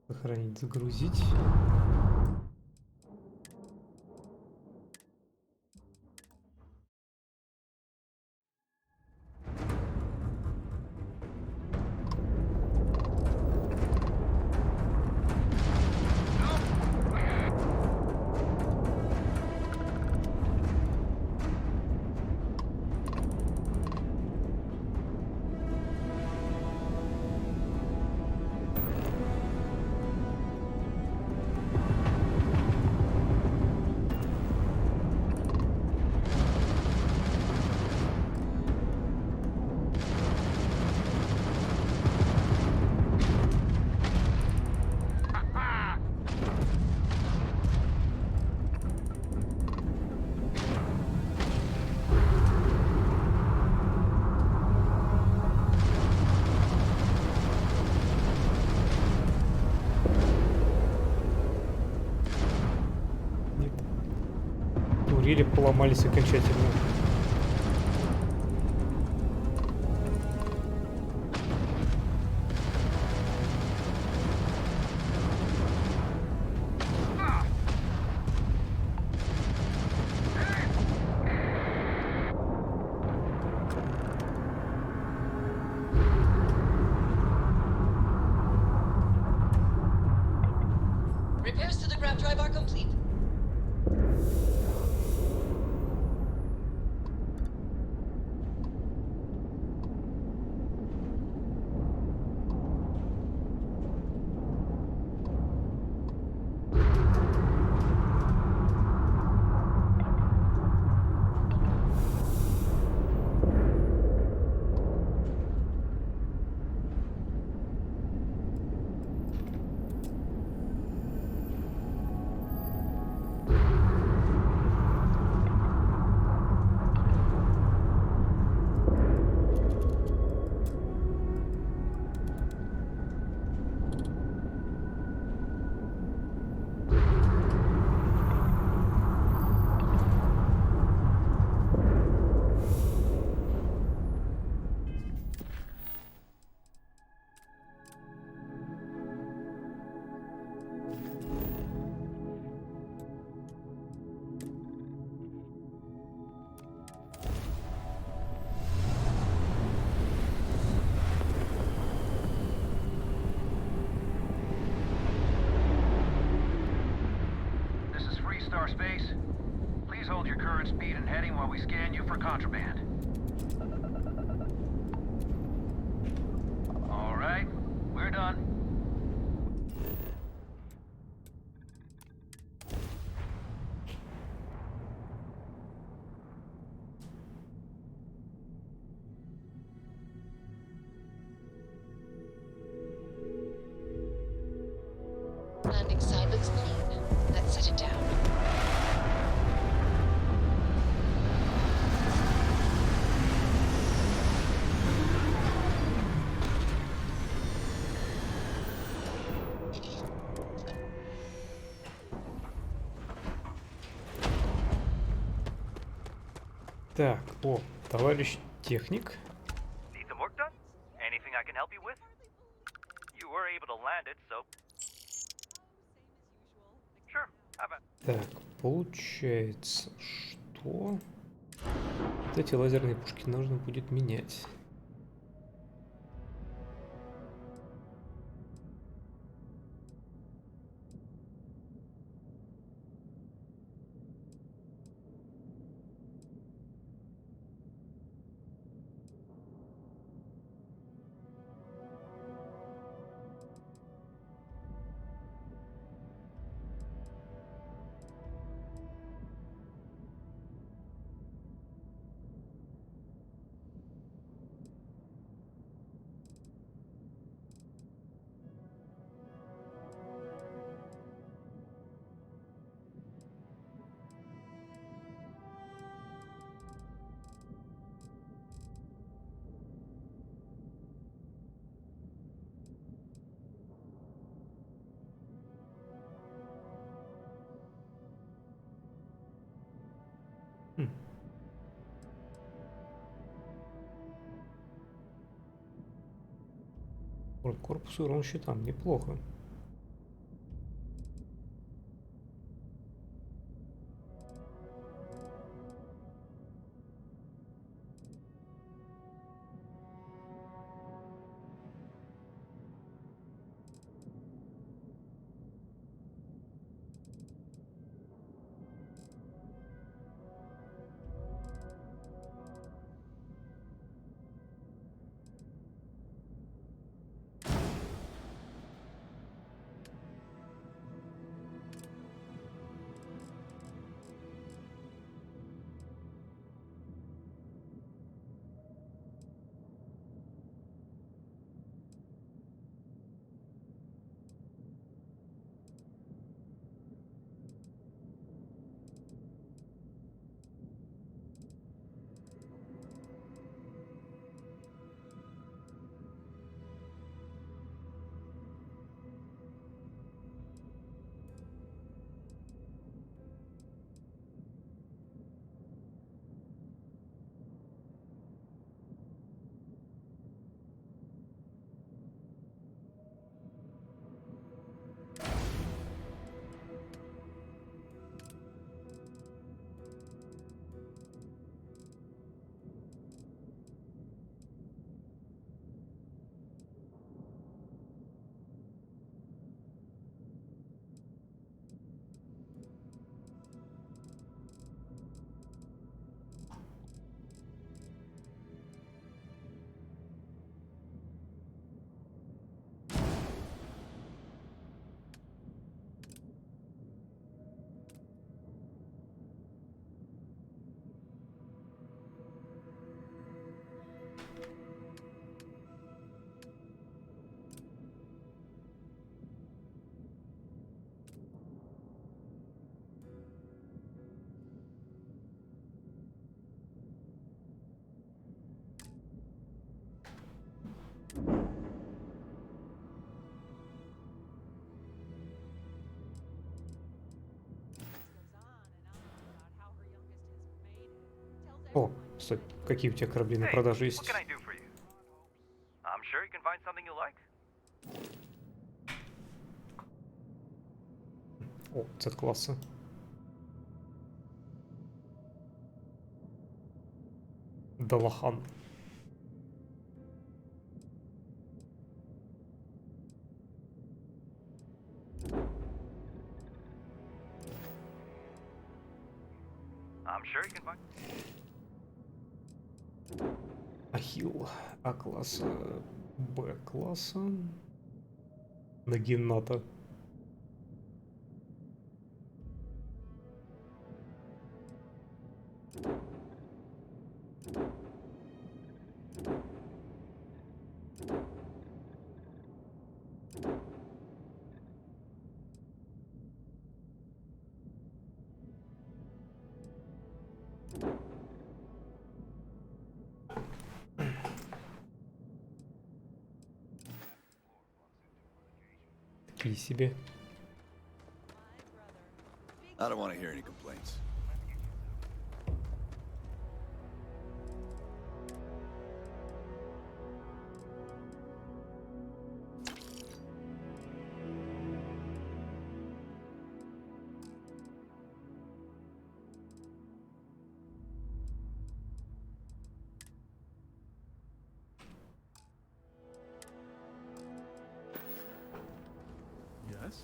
Сохранить, загрузить. Турели поломались окончательно. Repairs to the grav drive are complete. Star Space. Please hold your current speed and heading while we scan you for contraband. All right, we're done. Landing side looks clean. Let's set it down. Так, о, товарищ техник. Need some work done? Anything I can help you with? You were able to land it, so... Sure, have a... Так, получается, что вот эти лазерные пушки нужно будет менять. Корпус, урон щитам, неплохо. О, стой, какие у тебя корабли на продажу есть? What can I do for you? I'm sure you can find something you like. О, Z-класса. Далахан. I'm sure you can find. Ахилл А класса, Б класса, Нагината. Такие себе. I don't want to hear any complaints. Yes?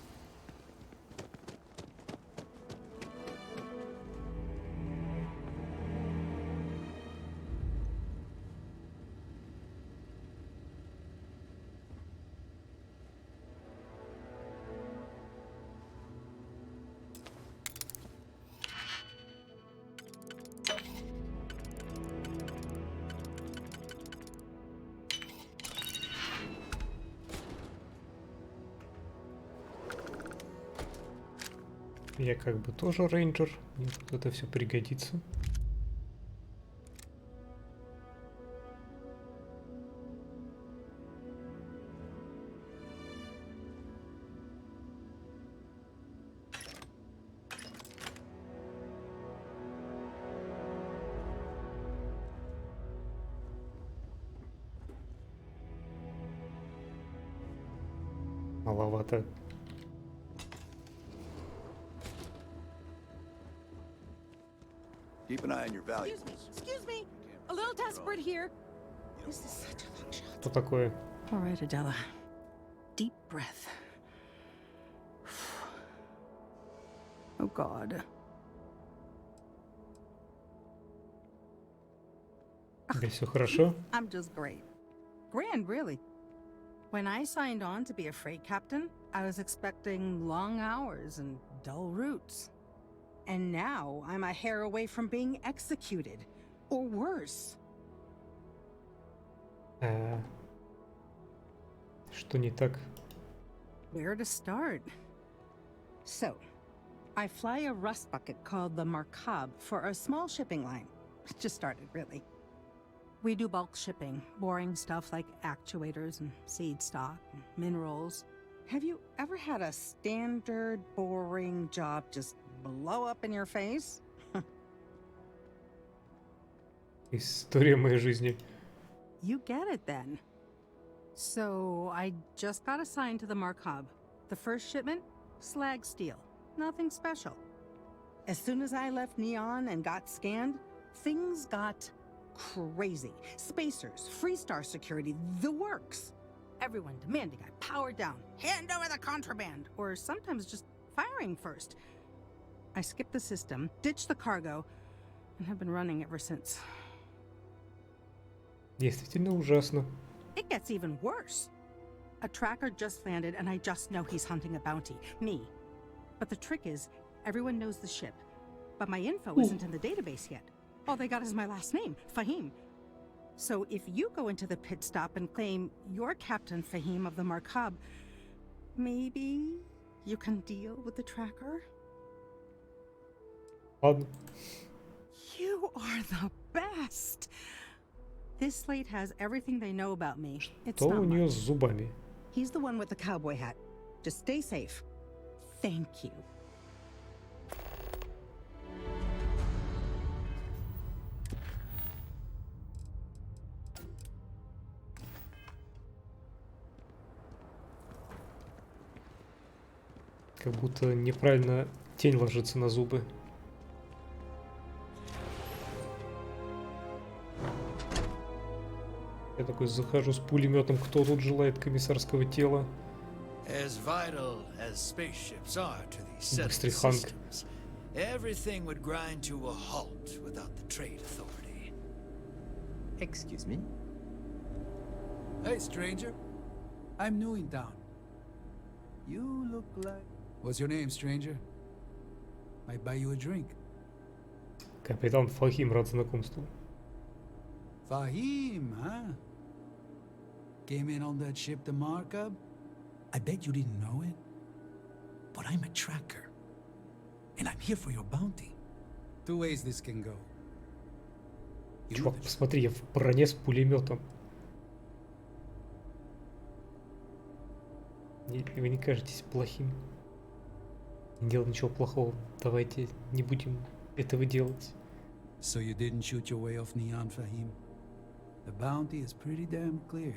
Я как бы тоже рейнджер, мне тут это все пригодится. Маловато. Keep an eye on your valuables. Excuse me. A little desperate here. This is such a long shot. Что такое? All right, Adela. Deep breath. Oh, God. Здесь все хорошо? I'm just great. Grand, really. When I signed on to be a freight captain, I was expecting long hours and dull routes. And now I'm a hair away from being executed. Or worse. Что не так? Where to start? So, I fly a rust bucket called the Markab for a small shipping line. It just started, really. We do bulk shipping, boring stuff like actuators and seed stock and minerals. Have you ever had a standard, boring job just blow up in your face? История моей жизни. You get it then. So, I just got assigned to the Markab. The first shipment? Slag steel. Nothing special. As soon as I left Neon and got scanned, things got crazy. Spacers, Freestar security, the works. Everyone demanding I power down, hand over the contraband, or sometimes just firing first. I skipped the system, ditched the cargo, and have been running ever since. Действительно ужасно. It gets even worse. A tracker just landed and I just know he's hunting a bounty. Me. But the trick is, everyone knows the ship. But my info isn't in the database yet. All they got is my last name, Fahim. So if you go into the pit stop and claim you're Captain Fahim of the Markab, maybe you can deal with the tracker? You are the best! This slate has everything they know about me. It's Что not у нее much. с зубами? He's the one with the cowboy hat. Just stay safe. Thank you. Как будто неправильно тень ложится на зубы. Я такой захожу с пулеметом, кто тут желает комиссарского тела. As vital as spaceships are to the Быстрый settlement Ханк. systems, everything would grind to a halt without the trade authority. Excuse me? Hey, stranger. I'm new in town. You look like... What's your name, stranger? Might buy you a drink. Капитан Фахим, рад знакомству. Fahim, huh? Came in on that ship to Markup? I bet you didn't know it. But I'm a tracker. And I'm here for your bounty. Two ways this can go. Чувак, посмотри, я в броне с пулеметом. Вы не кажетесь плохим. Не делал ничего плохого. Давайте не будем этого делать. So you didn't shoot your way off Neon, Fahim? The bounty is pretty damn clear.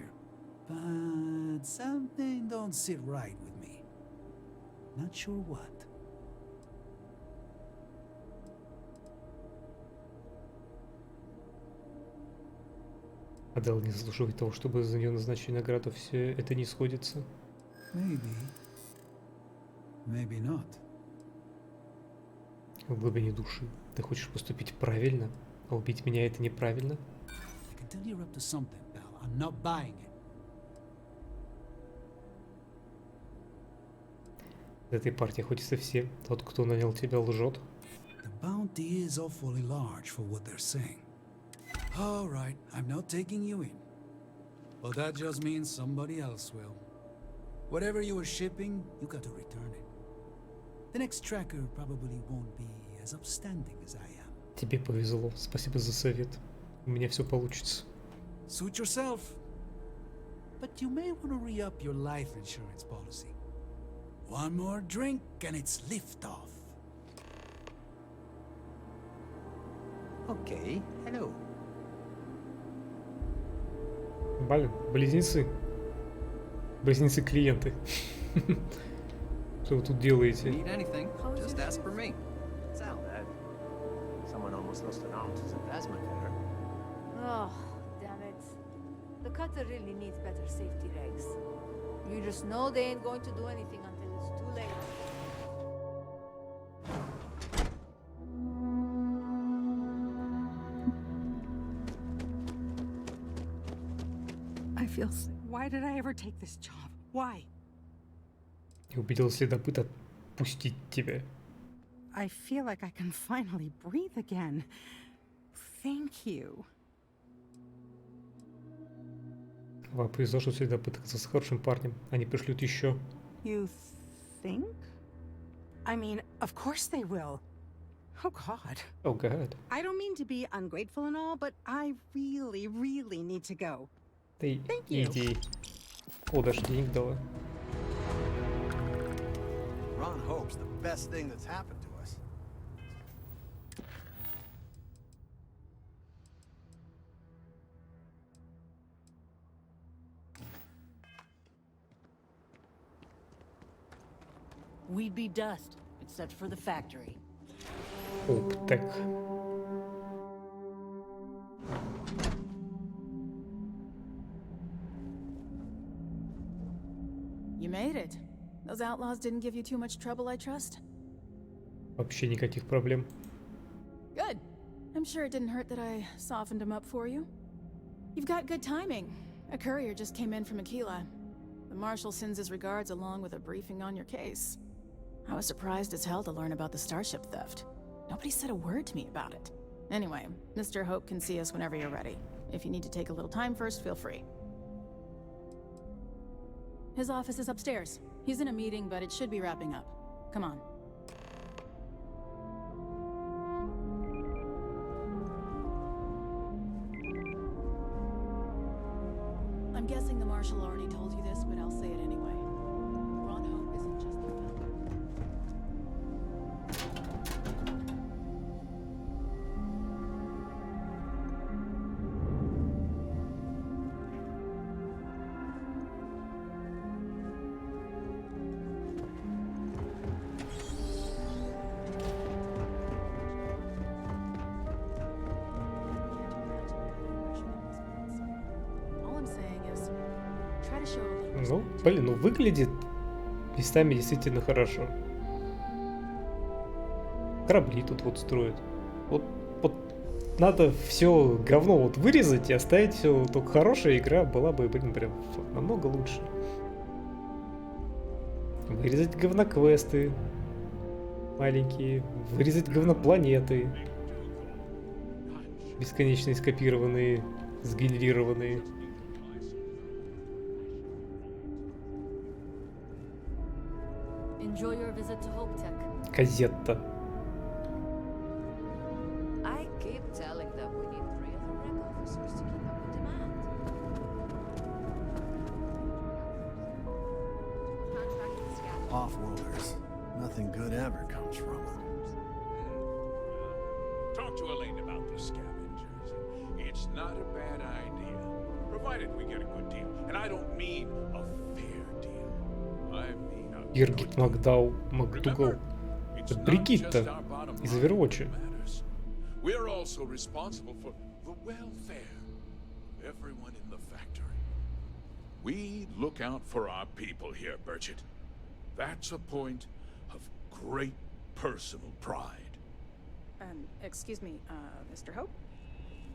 But something don't sit right with me. Not sure what. Адел не заслуживает того, чтобы за нее назначили награду. Все это не сходится. Maybe. Maybe not. В глубине души. Ты хочешь поступить правильно, а убить меня это неправильно? I can tell you're up to something, pal. I'm not buying it. В этой партии охотятся все. Тот, кто нанял тебя, лжет. The bounty is awfully large for what they're saying. All right, I'm not taking you in. But that just means somebody else will. Whatever you were shipping, you got to return it. The next tracker probably won't be as upstanding as I am. Тебе повезло. Спасибо за совет. У меня все получится. Suit yourself. But you may want to re-up your life insurance policy. One more drink and it's liftoff. Okay, hello. Блин, близнецы. Близнецы-клиенты. Что вы тут делаете? Need anything, just ask for me. Sound bad. Someone almost lost an arm to the plasma cutter. Oh, damn it. The cutter really needs better safety regs. You just know they ain't going to do anything until it's too late. I feel sick. Why did I ever take this job? Why? Я убедил следопыта отпустить тебя. I feel like I can finally breathe again. Thank you. Вам повезло, что следопыт оказался хорошим парнем. Они пришлют еще. You think? I mean, of course they will. Oh God. Oh God. I don't mean to be ungrateful and all, but I really, really need to go. Ты Thank you. иди. О, даже денег дала. Ron hopes the best thing that's happened to us. We'd be dust, except for the factory. Оптек. You made it. Those outlaws didn't give you too much trouble, I trust? Вообще никаких проблем. Good. I'm sure it didn't hurt that I softened him up for you. You've got good timing. A courier just came in from Aquila. The Marshal sends his regards along with a briefing on your case. I was surprised as hell to learn about the starship theft. Nobody said a word to me about it. Anyway, Mr. Hope can see us whenever you're ready. If you need to take a little time first, feel free. His office is upstairs. He's in a meeting, but it should be wrapping up. Come on. I'm guessing the Marshal already told you this, but I'll say it anyway. Ron Hope isn't just the founder. All I'm saying is, try to show a little Ну, блин, ну выглядит местами действительно хорошо. Корабли тут вот строят. Вот надо все говно вот вырезать и оставить все, только хорошая игра была бы, блин, прям намного лучше. Вырезать говноквесты маленькие, вырезать говнопланеты, бесконечно скопированные, сгенерированные. Enjoy your visit to HopeTech. Казетта. I keep telling them we need real rec officers to keep up with demand. Off-worlders. Nothing good ever comes from them. Talk to Elaine about the scavengers. It's not a bad idea, provided we get a good deal. And I don't mean a fair deal. I mean a Иргит МакДугал. Это Бригитта из Overwatch. We're also responsible for the welfare of everyone in the factory. We look out for our people here, Burchett. That's a point of great personal pride. Excuse me, Mr. Hope?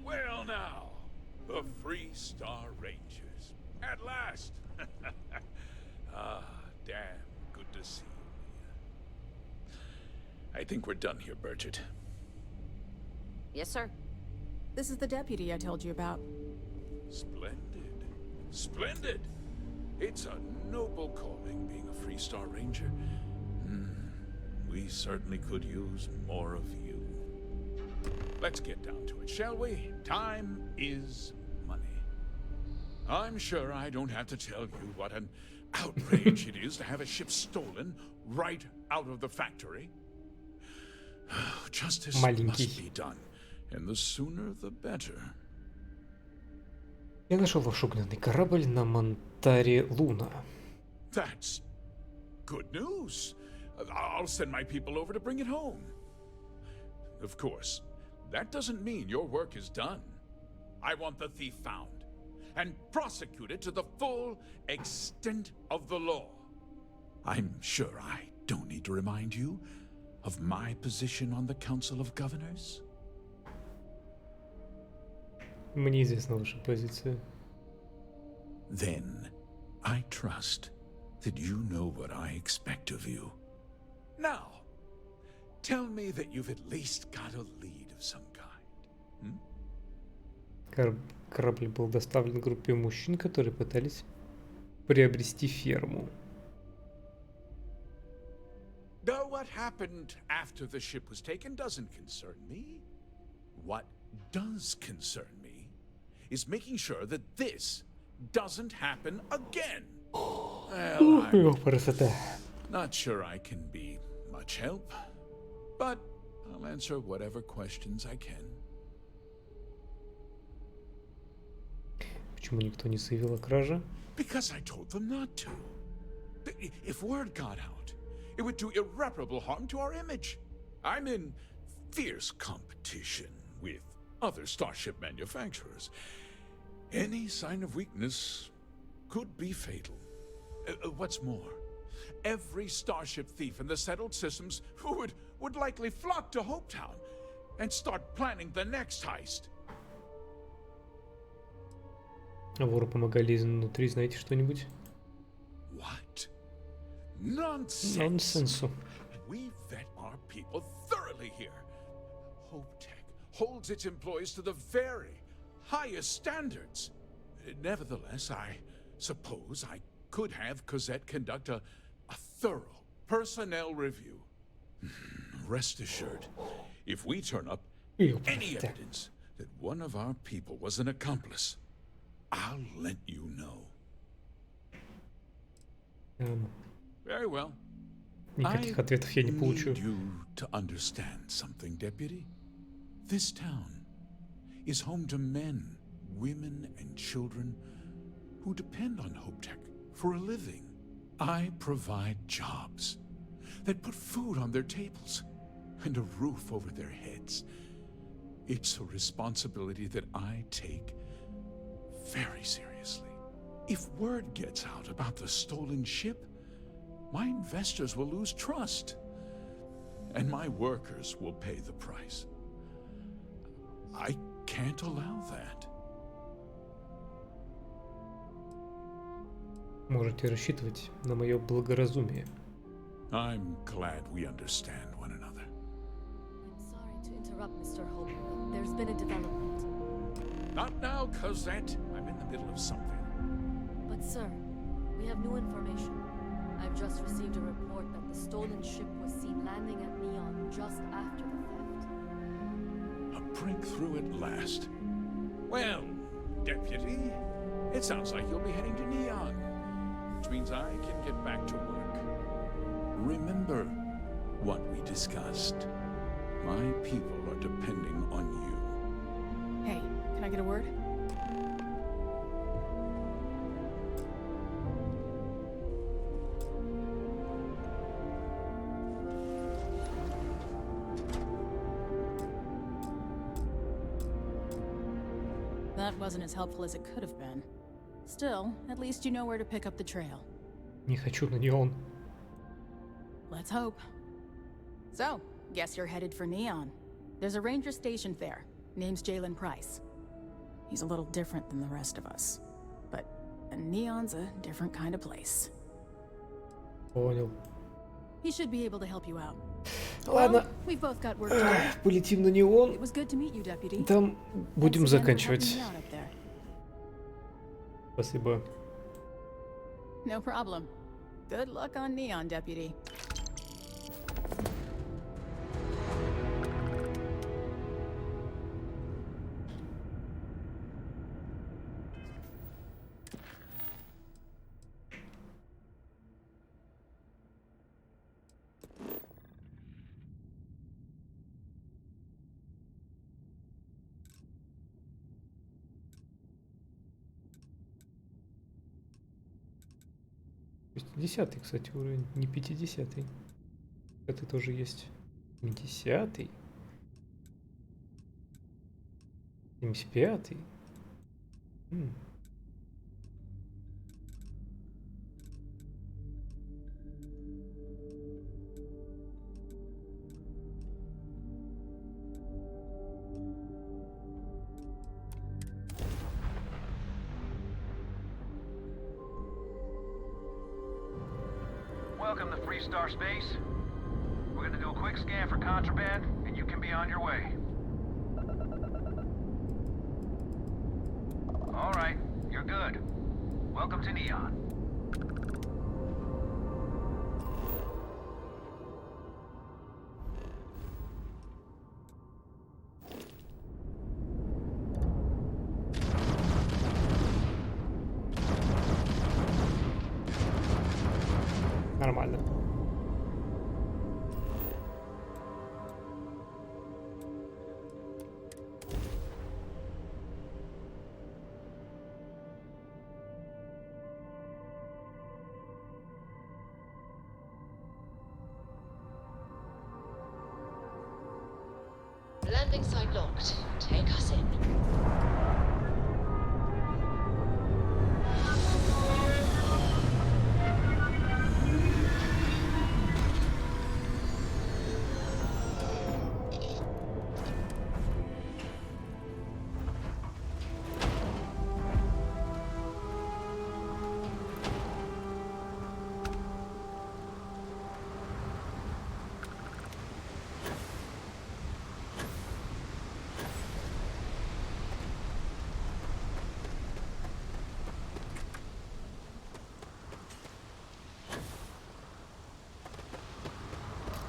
Well now, the Free Star Rangers. At last! Ah, damn good to see you. I think we're done here, Burchett. Yes, sir. This is the deputy I told you about. Splendid. Splendid! It's a noble calling being a Free Star Ranger. We certainly could use more of you. Let's get down to it, shall we? Time is money. I'm sure I don't have to tell you what an outrage it is to have a ship stolen right out of the factory. Justice must be done, and the sooner the better. Я нашел ошугленный корабль на Монтаре Луна. That's good news. I'll send my people over to bring it home. Of course, that doesn't mean your work is done. I want the thief found and prosecuted to the full extent of the law. I'm sure I don't need to remind you of my position on the Council of Governors. Мне известна ваша позиция. Then, I trust that you know what I expect of you. Now, tell me that you've at least got a lead of some kind. Корабль был доставлен группе мужчин, которые пытались приобрести ферму. Though what happened after the ship was taken doesn't concern me. What does concern me is making sure that this doesn't happen again. Well, I'm not sure I can be much help, but I'll answer whatever questions I can. Почему никто не заявил о краже? Because I told them not to. If word got out, it would do irreparable harm to our image. I'm in fierce competition with other starship manufacturers. Any sign of weakness could be fatal. What's more, every starship thief in the settled systems would likely flock to Hopetown and start planning the next heist. А вору помогали изнутри, знаете что-нибудь? What? Nonsense. Нонсенсу. We vet our people thoroughly here. HopeTech holds its employees to the very highest standards. Nevertheless, I suppose I could have Cosette conduct a thorough personnel review. Rest assured, if we turn up any evidence that one of our people was an accomplice, I'll let you know. Very well. Никаких ответов я не получу. I need you to understand something, Deputy. This town is home to men, women, and children who depend on HopeTech for a living. I provide jobs that put food on their tables and a roof over their heads. It's a responsibility that I take very seriously. If word gets out about the stolen ship, my investors will lose trust. and my workers will pay the price. I can't allow that. Можете рассчитывать на мое благоразумие. I'm glad we understand one another. I'm sorry to interrupt, Mr. Hope, but there's been a development. Not now, Cosette. I'm in the middle of something. But sir, we have new information. I've just received a report that the stolen ship was seen landing at Neon just after the theft. A breakthrough at last. Well, Deputy, it sounds like you'll be heading to Neon, which means I can get back to work. Remember what we discussed. My people are depending on you. Hey, can I get a word? That wasn't as helpful as it could have been. Still, at least you know where to pick up the trail. Не хочу на неон. Let's hope. So, guess you're headed for Neon. There's a ranger stationed there. Name's Jalen Price. He's a little different than the rest of us. But Neon's a different kind of place. Понял. He should be able to help you out. Ладно. Well, we've both got work to do. Полетим на неон. It was good to meet you, Deputy. Там будем заканчивать. Спасибо. No problem. Good luck on Neon, Deputy. Десятый, кстати, уровень, не 50-й. Это тоже есть. 70-й. 75-й. Welcome to Free Star Space. We're gonna do a quick scan for contraband, and you can be on your way. All right, you're good. Welcome to Neon. Нормально. Landing site locked. Take us in.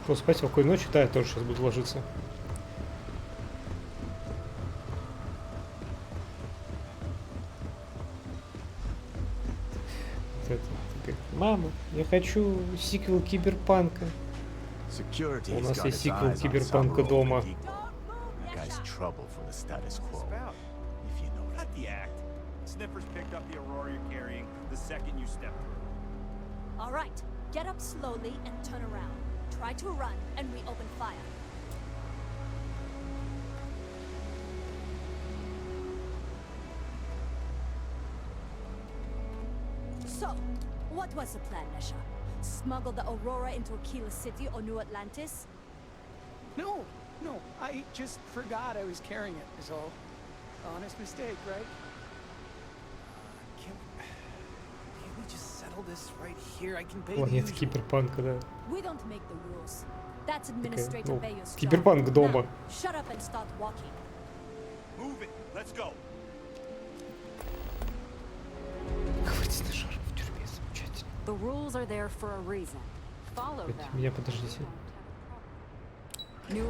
Что, спать спокойной ночи? Да, я тоже сейчас буду ложиться. Мама, я хочу сиквел Киберпанка. У нас есть сиквел Киберпанка дома. All right, get up slowly and turn around. Try to run, and we open fire. So, what was the plan, Nesha? Smuggle the Aurora into Aquila City or New Atlantis? No, I just forgot I was carrying it, is all. Honest mistake, right? Can't we just settle this right here? I can pay the Планета usual. киберпанка, да. We don't make the rules. That's Такая, Administrator ну, Bayous' job. киберпанк дома. Now, shut up and start walking. Move it. Let's go. Говорите на шар в тюрьме, замечательно. The rules are there for a reason. Follow them. Меня подождите. New.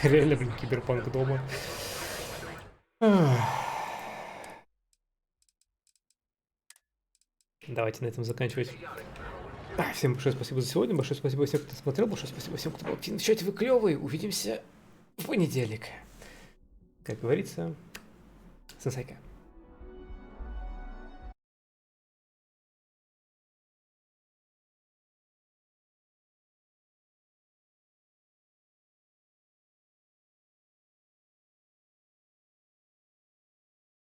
Реально, блин, киберпанк дома. Давайте на этом заканчивать. Всем большое спасибо за сегодня, большое спасибо всем, кто смотрел, большое спасибо всем, кто был активен в чате, вы клевые. Увидимся в понедельник. Как говорится, сенсейка.